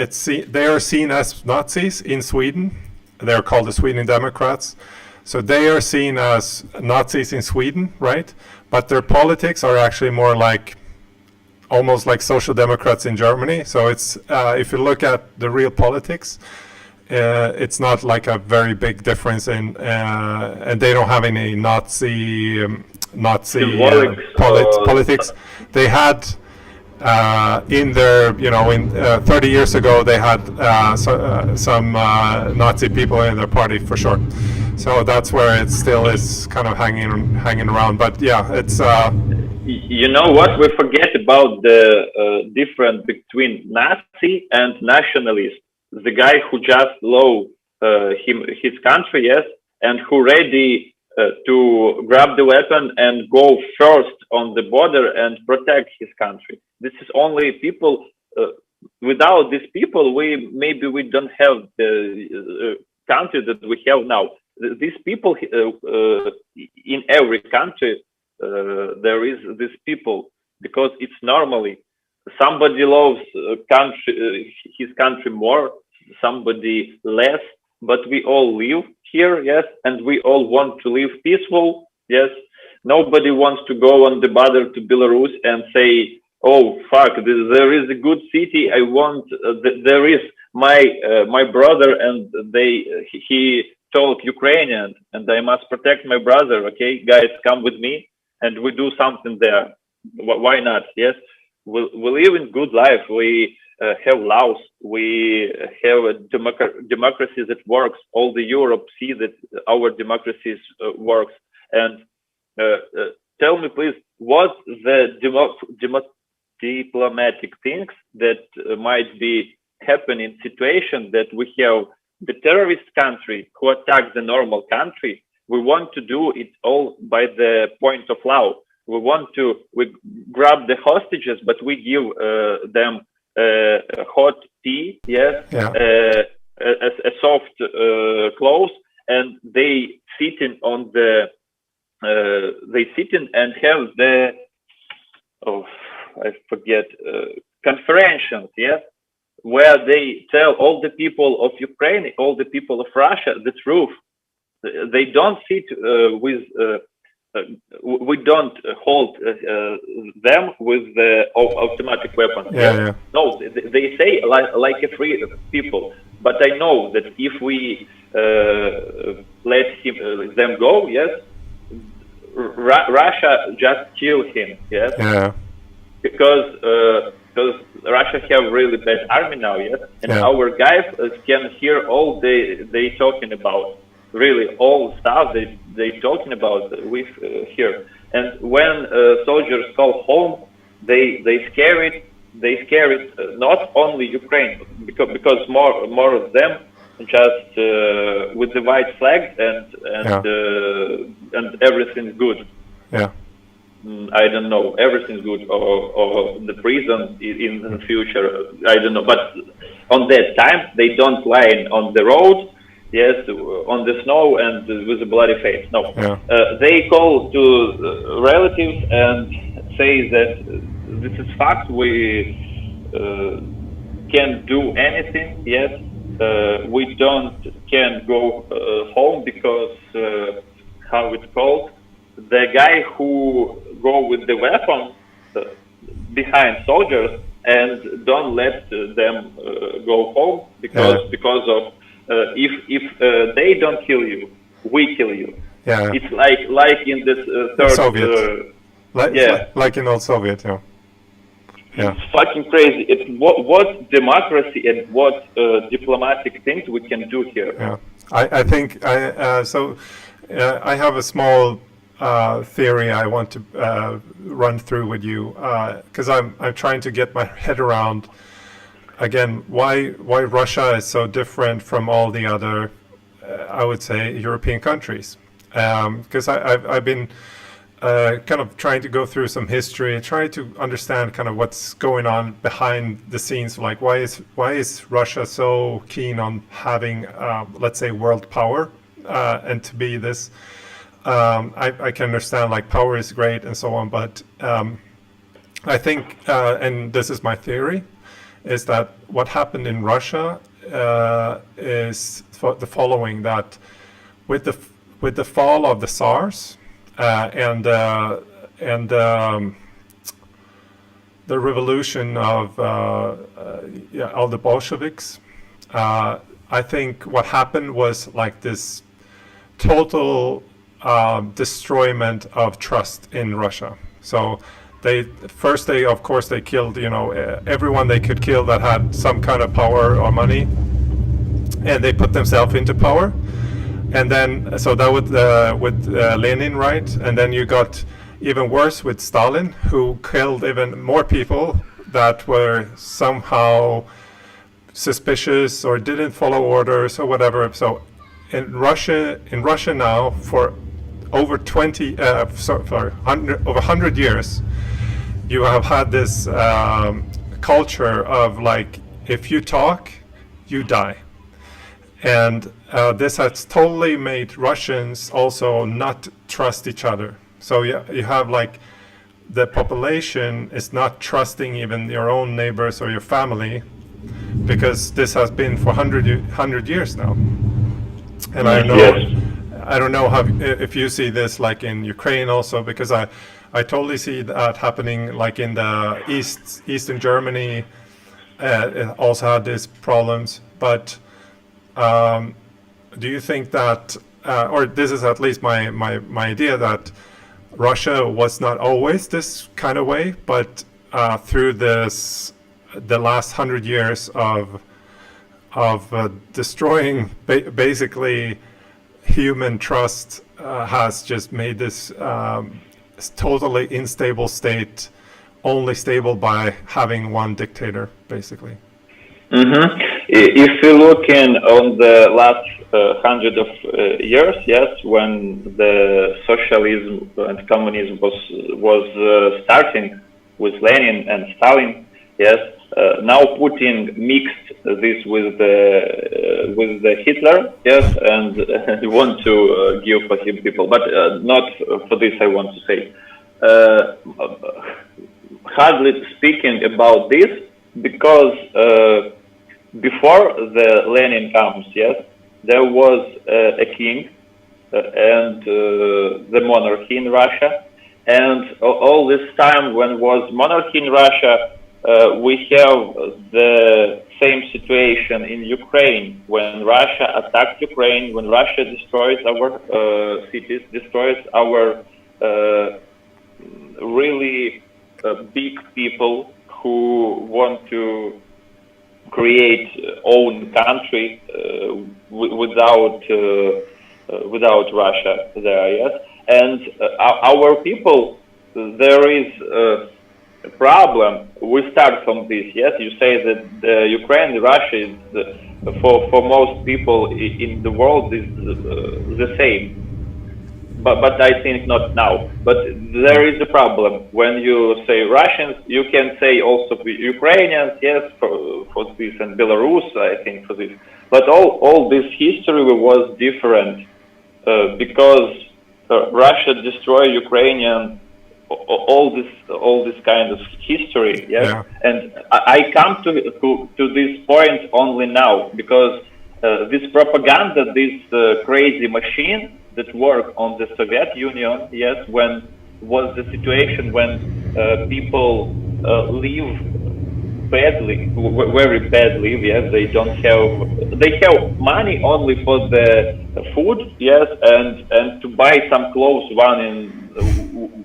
They are seen as Nazis in Sweden. They are called the Sweden Democrats. So they are seen as Nazis in Sweden, right? But their politics are actually more like almost like social democrats in Germany. So it's if you look at the real politics, it's not like a very big difference in, and they don't have any Nazi politics. They had in their in 30 years ago they had some Nazi people in their party for sure. So that's where it still is kind of hanging around. But yeah, it's. You know what? We forget about the difference between Nazi and nationalist. The guy who just love his country, yes, and who ready to grab the weapon and go first on the border and protect his country. This is only people. Without these people, we don't have the country that we have now. These people in every country. There is these people because it's normally somebody loves his country more, somebody less, but we all live here, yes, and we all want to live peaceful, yes. Nobody wants to go on the border to Belarus and say, oh fuck, there is a good city, I want there is my brother and he talk Ukrainian and I must protect my brother, okay guys, come with me. and we do something there. Why not? Yes, we live in good life. We have laws. We have a democracy that works. All the Europe see that our democracy works. And tell me, please, what the diplomatic things that might be happening situation that we have the terrorist country who attacks the normal country. We want to do it all by the point of law. We grab the hostages, but we give them hot tea, yes, a soft clothes, and they sitting on the and have the I forget conferences, yes, where they tell all the people of Ukraine, all the people of Russia the truth. They don't sit with. We don't hold them with the automatic weapons. Yeah. No, they say like a free people. But I know that if we let them go, yes, Russia just kill him. Yes. Yeah. Because Russia have really bad army now. Yes, and our guys can hear all they talking about. Really, all stuff they talking about with here. And when soldiers call home, they scare it. They scare it not only Ukraine because more of them just with the white flag and everything's good. Yeah. I don't know. Everything's good or the prison in the future. I don't know. But on that time, they don't lie on the road. Yes, on the snow and with a bloody face. No, they call to relatives and say that this is fact. We can't do anything. Yes, we can go home because how it's called, the guy who go with the weapon behind soldiers and don't let them go home because of. If they don't kill you, we kill you. Yeah. It's like in this third Soviet. Like in old Soviet. Yeah. It's fucking crazy. It's what democracy and what diplomatic things we can do here. Yeah. I think I have a small theory I want to run through with you because I'm trying to get my head around. Again, why Russia is so different from all the other, I would say, European countries. Because I've been kind of trying to go through some history, trying to understand kind of what's going on behind the scenes. Like why is Russia so keen on having, let's say, world power and to be this? I can understand like power is great and so on, but I think, and this is my theory, is that what happened in Russia is the following: that with the fall of the Tsars and the revolution of all the Bolsheviks, I think what happened was like this total destroyment of trust in Russia. So they of course killed everyone they could kill that had some kind of power or money, and they put themselves into power. And then so that with Lenin, right? And then you got even worse with Stalin, who killed even more people that were somehow suspicious or didn't follow orders or whatever. So in Russia now, for over 100 years, you have had this culture of like, if you talk, you die. And this has totally made Russians also not trust each other. So you have like the population is not trusting even your own neighbors or your family, because this has been for 100 years now. And I don't know if you see this like in Ukraine also, because I totally see that happening like in the Eastern Germany. It also had these problems. But do you think that, or this is at least my idea, that Russia was not always this kind of way, but through the last 100 years of destroying basically human trust has just made this totally unstable state only stable by having one dictator, basically. Mm-hmm. If you look in on the last hundred of years, yes, when the socialism and communism was starting with Lenin and Stalin, yes, now Putin mixed this with the Hitler, yes, and he want to give for him people, but not for this. I want to say, hardly speaking about this because. Before the Lenin comes, yes, there was a king and the monarchy in Russia, and all this time when was monarchy in Russia, we have the same situation in Ukraine when Russia attacked Ukraine, when Russia destroys our cities, destroys our really big people who want to create own country without Russia there, yes, and our people, there is a problem. We start from this, yes. You say that Ukraine, Russia is for most people in the world is the same. But I think not now. But there is a problem. When you say Russians, you can say also Ukrainians, yes, for this, and Belarus, I think, for this. But all this history was different because Russia destroyed Ukrainian, all this kind of history, yes. Yeah. And I come to this point only now because this propaganda, this crazy machine that work on the Soviet Union, yes, when was the situation when people live badly, very badly, yes, they have money only for the food, yes, and to buy some clothes,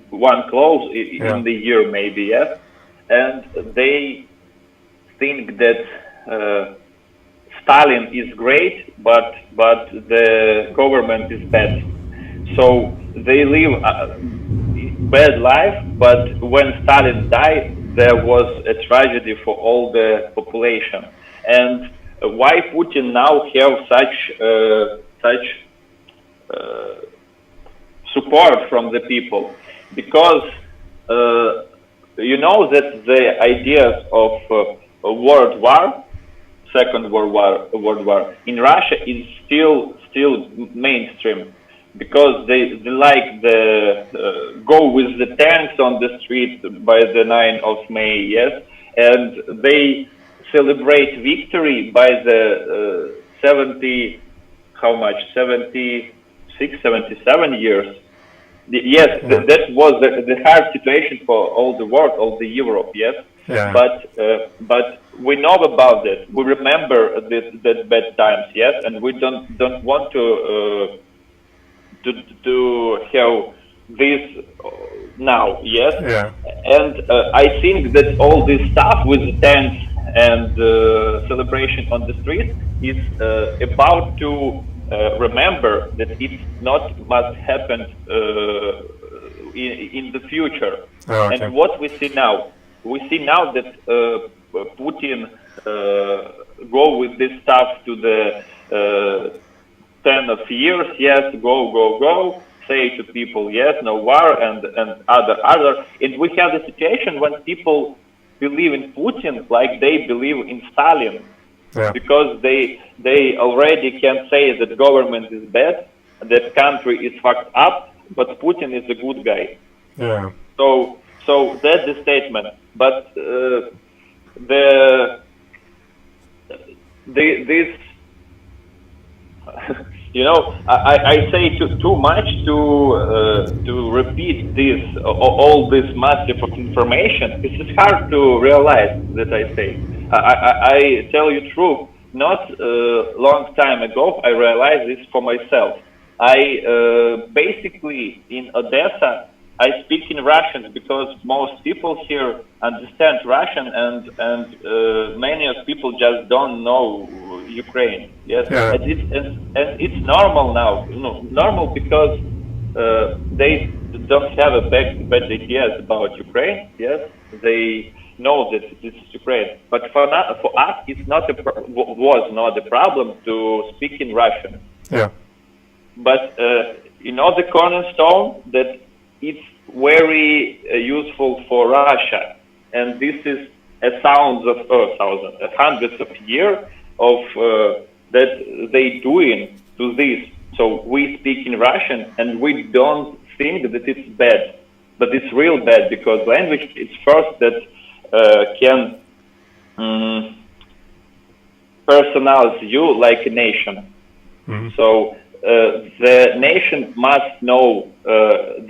one clothes in the year maybe, yes, and they think that Stalin is great, but the government is bad. So they live a bad life, but when Stalin died, there was a tragedy for all the population. And why Putin now have such support from the people? Because you know that the ideas of World War, Second World War in Russia is still mainstream, because they like the go with the tanks on the street by the 9th of May, yes, and they celebrate victory by the 76, 77 years. Yes, that was the hard situation for all the world, all the Europe, yes. Yeah. But we know about that. We remember that bad times, yes, and we don't want to have this now, yes. Yeah. And I think that all this stuff with the tanks and celebration on the street is about to remember that it not must happen in the future. Oh, okay. And what we see now. We see now that Putin go with this stuff to the 10 of years, yes, go, say to people, yes, no war, and other. And we have the situation when people believe in Putin like they believe in Stalin, because they already can say that government is bad, that country is fucked up, but Putin is a good guy. Yeah. So that's the statement. But this you know, I say too much to repeat this all this massive of information. It's hard to realize that I say. I tell you truth. Not a long time ago, I realized this for myself. I basically in Odessa I speak in Russian because most people here understand Russian, and many of people just don't know Ukraine. Yes, Yeah. and it's normal now. Normal because they don't have a bad ideas about Ukraine. Yes, they know that it's Ukraine. But for us, it's not was not a problem to speak in Russian. Yeah. But the cornerstone that it's very useful for Russia, and this is hundreds of years of that they doing to this. So we speak in Russian, and we don't think that it's bad, but it's real bad because language is first that can personalize you like a nation. Mm-hmm. So the nation must know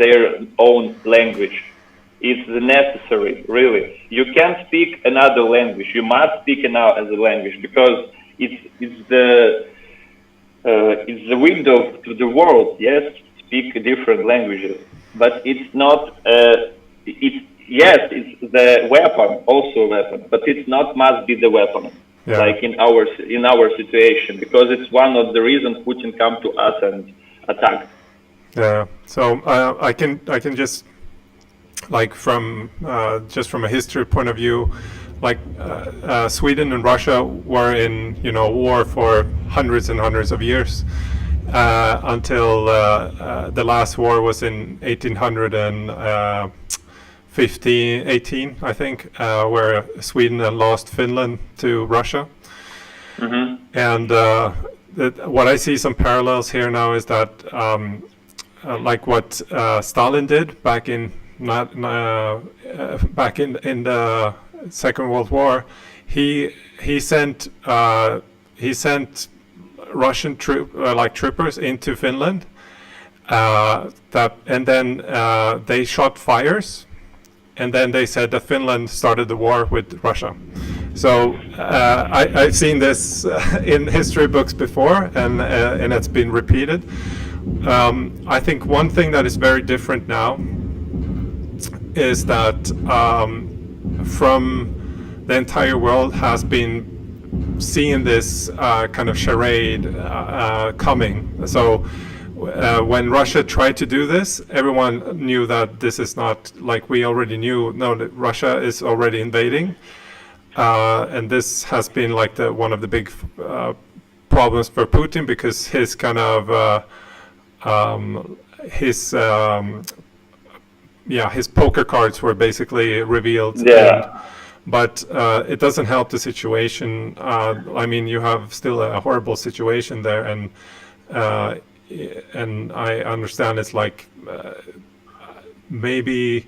their own language. It's necessary, really. You can't speak another language. You must speak another language because it's the window to the world. Yes, speak different languages, but it's not. It's the weapon, also a weapon, but it not must be the weapon. Yeah. Like in our situation, because it's one of the reasons Putin come to us and attack. Yeah. So I can just like from a history point of view, like Sweden and Russia were in war for hundreds and hundreds of years until the last war was in 1818, I think, where Sweden lost Finland to Russia. Mm-hmm. And what I see some parallels here now is that like what Stalin did back in the Second World War, he sent Russian troopers into Finland. And then they shot fires. And then they said that Finland started the war with Russia. So I've seen this in history books before, and it's been repeated. I think one thing that is very different now is that from the entire world has been seeing this kind of charade coming. So when Russia tried to do this, everyone knew that this is not, like we already knew, that Russia is already invading. And this has been like one of the big problems for Putin, because his kind of his poker cards were basically revealed. Yeah. But it doesn't help the situation. I mean, you have still a horrible situation there, and I understand it's like maybe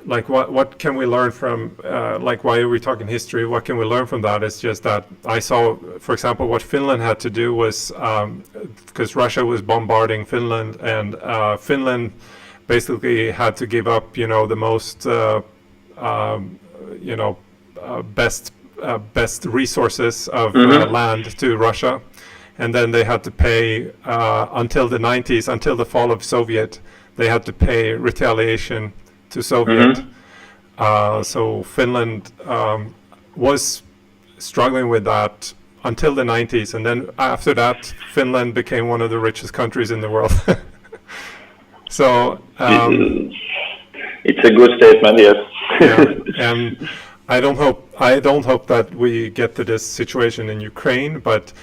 like what can we learn from like, why are we talking history? What can we learn from that? It's just that I saw, for example, what Finland had to do was because Russia was bombarding Finland, and Finland basically had to give up the most best resources of land to Russia. And then they had to pay until the 90s, until the fall of Soviet, they had to pay retaliation to Soviet. So Finland was struggling with that until the 90s. And then after that, Finland became one of the richest countries in the world. So it's a good statement, yes. Yeah, and I don't hope that we get to this situation in Ukraine, but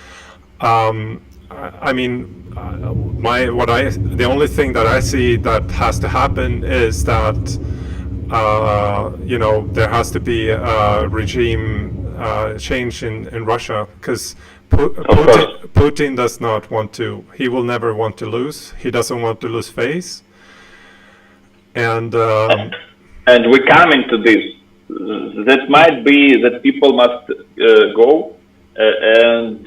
I mean, the only thing that I see that has to happen is that there has to be a regime change in Russia, because Putin does not want to. He will never want to lose. He doesn't want to lose face, and we come into this. That might be that people must go and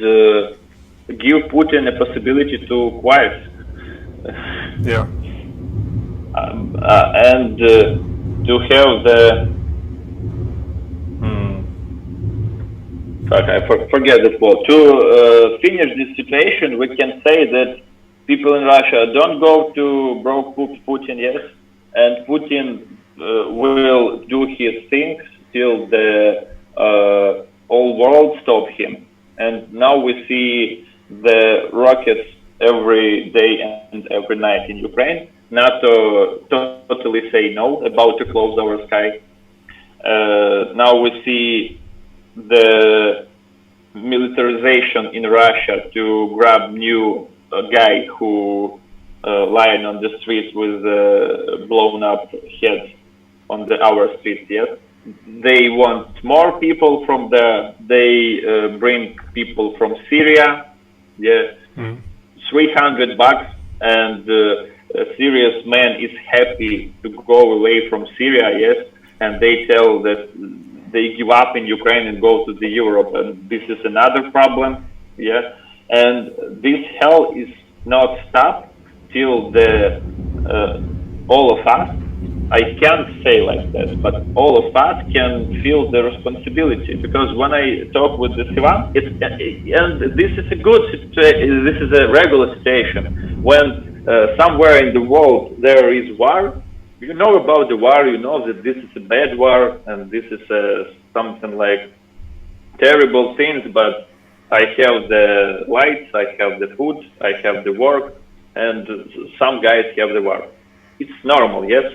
give Putin a possibility to quiet. Yeah. And to have the I forget that word. To finish this situation, we can say that people in Russia don't go to broke Putin, yes, and Putin will do his things till the whole world stop him. And now we see the rockets every day and every night in Ukraine. NATO totally say no, about to close our sky. Now we see the militarization in Russia to grab new guy who lying on the streets with blown up heads on our streets. Yes, they want more people from there. They bring people from Syria. Yeah, $300, and a serious man is happy to go away from Syria. Yes, and they tell that they give up in Ukraine and go to the Europe, and this is another problem. Yeah, and this hell is not stopped till the all of us. I can't say like that, but all of us can feel the responsibility, because when I talk with the Sivan, and this is a good situation, this is a regular situation. When somewhere in the world there is war, you know about the war, you know that this is a bad war, and this is something like terrible things, but I have the lights, I have the food, I have the work, and some guys have the war. It's normal, yes?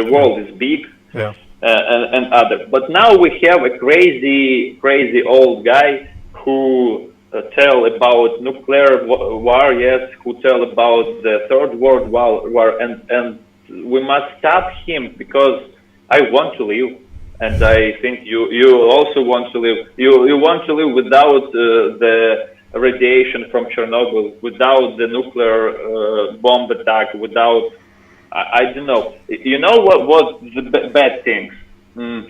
The world is big, yeah. And other. But now we have a crazy old guy who tell about nuclear war, yes, who tell about the Third World War, and we must stop him, because I want to live, and I think you also want to live. You want to live without the radiation from Chernobyl, without the nuclear bomb attack, without I don't know. You know what the bad things?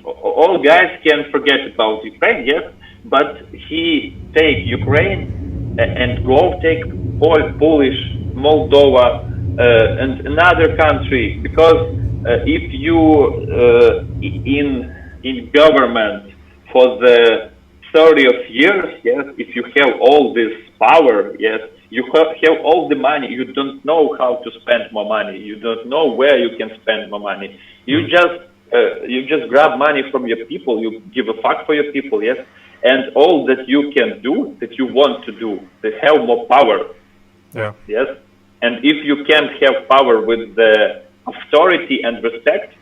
All guys can forget about Ukraine, yes, but he take Ukraine and go take Polish, Moldova, and another country, because if you in government for the 30 years, yes, if you have all this power, yes, you have all the money, you don't know how to spend more money, you don't know where you can spend more money. You just grab money from your people, you give a fuck for your people, yes, and all that you can do, that you want to do, they have more power, yeah, yes, and if you can't have power with the authority and respect,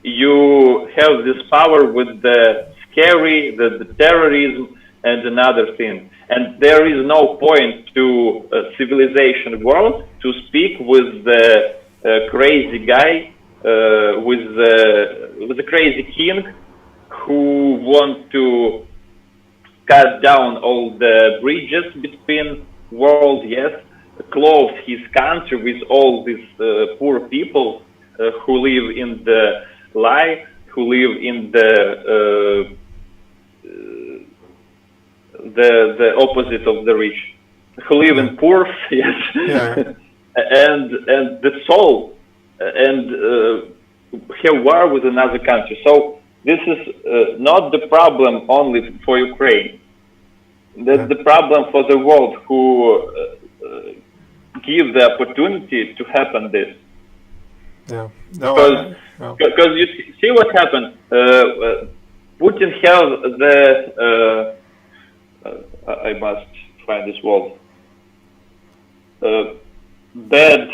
you have this power with the scary, the terrorism, and another thing. And there is no point to civilization world to speak with the crazy guy, with the crazy king who want to cut down all the bridges between worlds, yes, close his country with all these poor people who live in the lie, who live in the opposite of the rich, who live in poor, yes, yeah. and the soul, and have war with another country. So this is not the problem only for Ukraine. That's the problem for the world, who give the opportunity to happen this. Yeah. No, because you see what happened. Putin has the I must find this word. Bad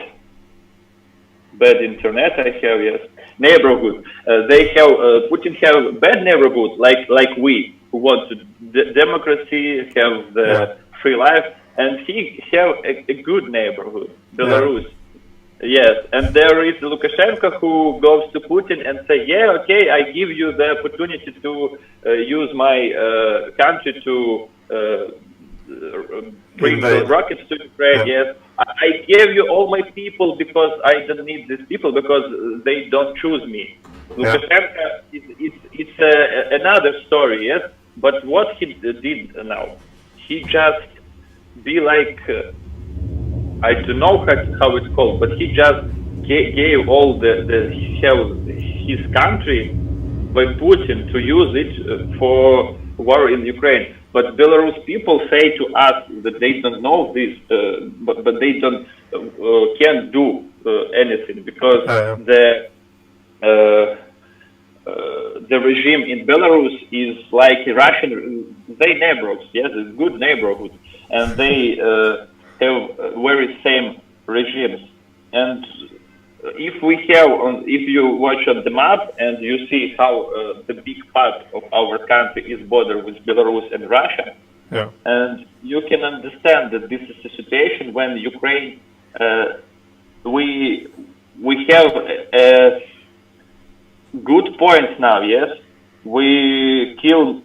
internet. I have, yes, neighborhood. They have Putin have bad neighborhood, like we who want to democracy, have the free life, and he have a good neighborhood, Belarus. Yeah. Yes, and there is Lukashenko who goes to Putin and say, yeah, okay, I give you the opportunity to use my country to bring the rockets to Ukraine. Yeah. Yes, I gave you all my people because I don't need these people because they don't choose me. Yeah. Lukashenko, it's another story, yes, but what he did now, he just be like... I don't know how it's called, but he just gave all his country by Putin to use it for war in Ukraine. but Belarus people say to us that they don't know this, but they don't can't do anything because the regime in Belarus is like a Russian. They neighborhoods, yes, it's good neighborhood, and they have very same regimes. And if you watch on the map and you see how the big part of our country is border with Belarus and Russia, and you can understand that this is a situation when Ukraine we have good points now. Yes, we kill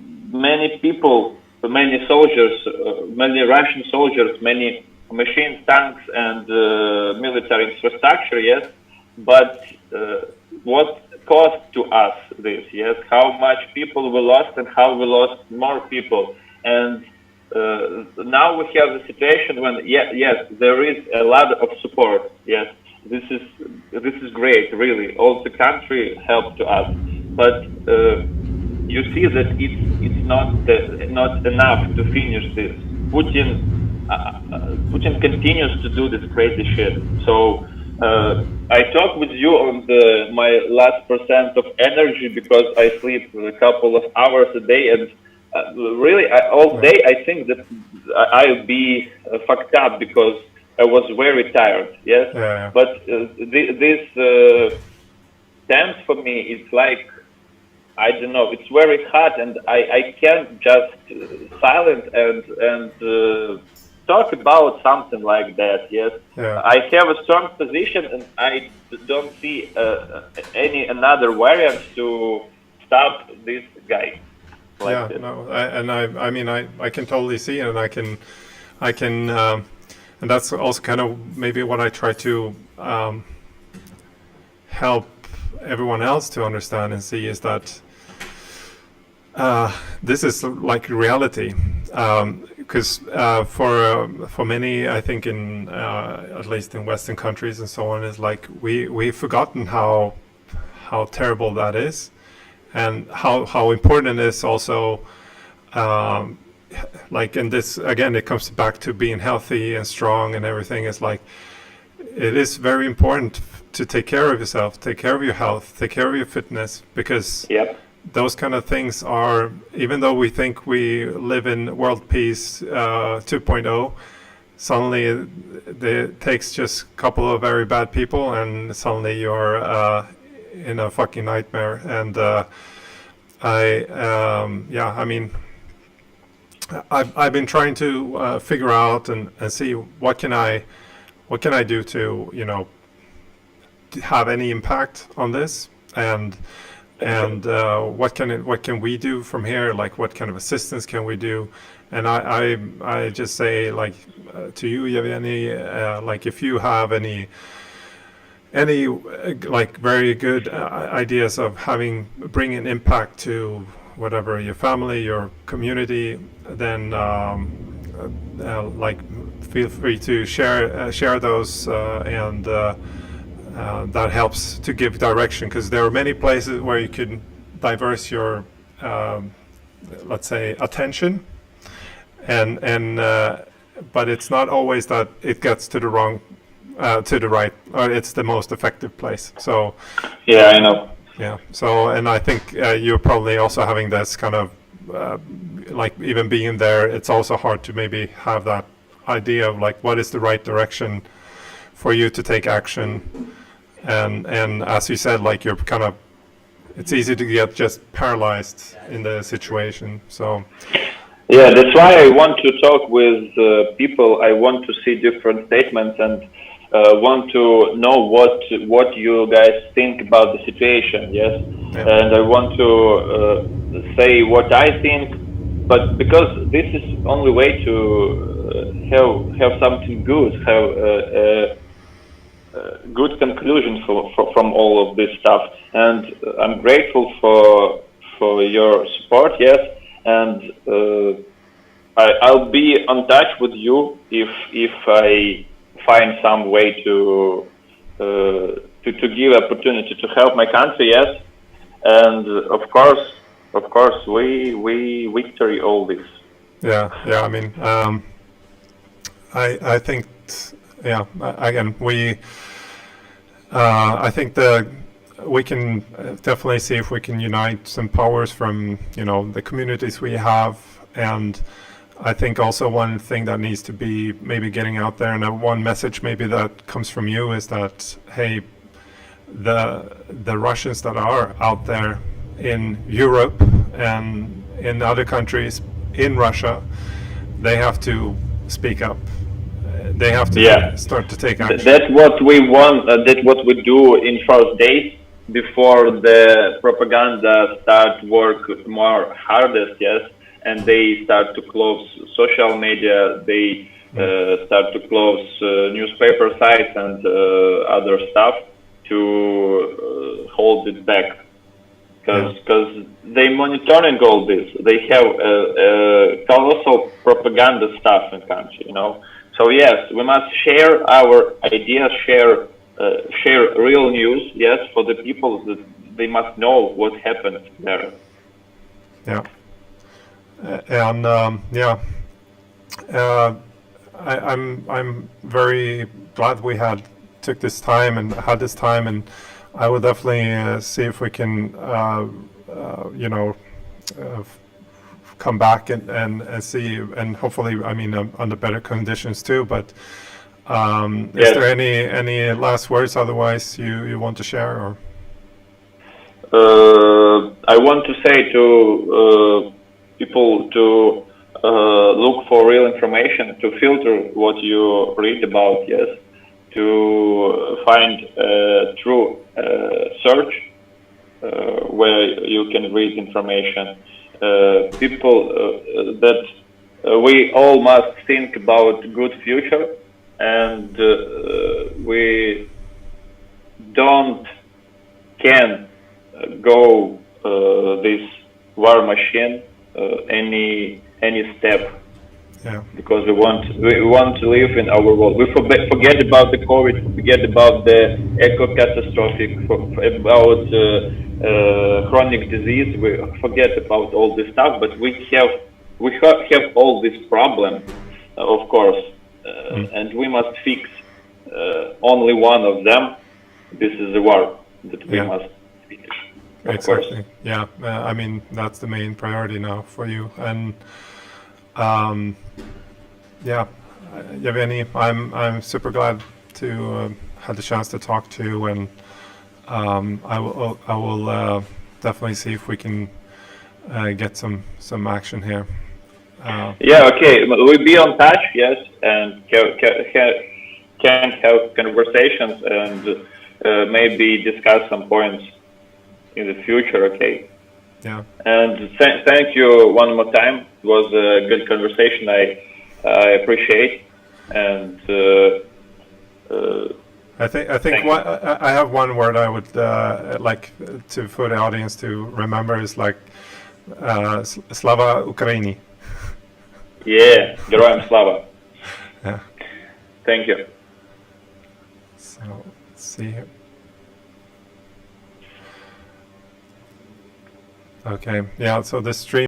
many people, many soldiers, many Russian soldiers, many machines, tanks, and military infrastructure. Yes. But what cost to us this? Yes, how much people we lost and how we lost more people. And now we have the situation when yes, there is a lot of support. Yes, this is great, really. All the country helped to us, but you see that it's not enough to finish this. Putin continues to do this crazy shit. So. I talk with you on my last % of energy because I sleep a couple of hours a day, and really all day I think that I'll be fucked up because I was very tired. Yes, but this tent for me is like, I don't know. It's very hot, and I can't just silent and talk about something like that. Yes, I have a strong position, and I don't see any another variant to stop this guy. I mean, I can totally see it, and I can, and that's also kind of maybe what I try to help everyone else to understand and see is that this is like reality. Because for many, I think in at least in Western countries and so on, is like we've forgotten how terrible that is, and how important it is also. Like in this again, it comes back to being healthy and strong and everything. It's like it is very important to take care of yourself, take care of your health, take care of your fitness, because. Those kind of things are, even though we think we live in world peace 2.0, suddenly it takes just a couple of very bad people and suddenly you're in a fucking nightmare. And I mean, I've been trying to figure out and see what can I do to, you know, have any impact on this, and what can we do from here? Like, what kind of assistance can we do? And I just say, like, to you, Yevheniy, like, if you have any like very good ideas of bringing impact to whatever your family, your community, then like feel free to share those and. That helps to give direction, because there are many places where you can diverse your, let's say, attention, and but it's not always that it gets to the wrong, to the right, or it's the most effective place. So yeah, I know. Yeah. So, and I think you're probably also having this kind of like, even being there, it's also hard to maybe have that idea of like what is the right direction for you to take action. And as you said, like, you're kind of, it's easy to get just paralyzed in the situation. So yeah, that's why I want to talk with people. I want to see different statements and want to know what you guys think about the situation. Yes, and I want to say what I think, but because this is only way to have something good, have good conclusion from all of this stuff, and I'm grateful for your support. Yes, and I'll be in touch with you if I find some way to give opportunity to help my country. Yes, and of course we victory all this. Yeah. I mean, I think, yeah. Again, I think we can definitely see if we can unite some powers from the communities we have, and I think also one thing that needs to be maybe getting out there, and one message maybe that comes from you is that, hey, the Russians that are out there in Europe and in other countries in Russia, they have to speak up. They have to Yeah, start to take action. that's what we want. That's what we do in first days before the propaganda start work more hardest. Yes, and they start to close social media. They start to close newspaper sites and other stuff to hold it back. Because they monitoring all this. They have colossal propaganda stuff in country, So yes, we must share our ideas, share real news. Yes, for the people that they must know what happened there. Yeah, and I'm very glad we took this time and had this time, and I will definitely see if we can come back and see, and hopefully, I mean, under better conditions too. But is there any last words otherwise you want to share? Or I want to say to people to look for real information, to filter what you read about, yes, to find true search where you can read information. People that we all must think about good future, and we can go this war machine any step. Yeah. Because we want to live in our world. We forget about the COVID, forget about the eco-catastrophic, about chronic disease. We forget about all this stuff, but we have all these problems, of course, and we must fix only one of them. This is the war that we must finish. Exactly. Yeah. I mean, that's the main priority now for you. And Yevheniy, I'm super glad to have the chance to talk to you, and I will definitely see if we can get some action here. Okay, we'll be on touch, yes, and can have conversations and maybe discuss some points in the future. Okay. Yeah. And thank you one more time. It was a good conversation. I appreciate. And I think I have one word I would like for the audience to remember is like Slava Ukraini. Yeah, Героям слава. Yeah. Thank you. So let's see here. Okay. Yeah. So the stream.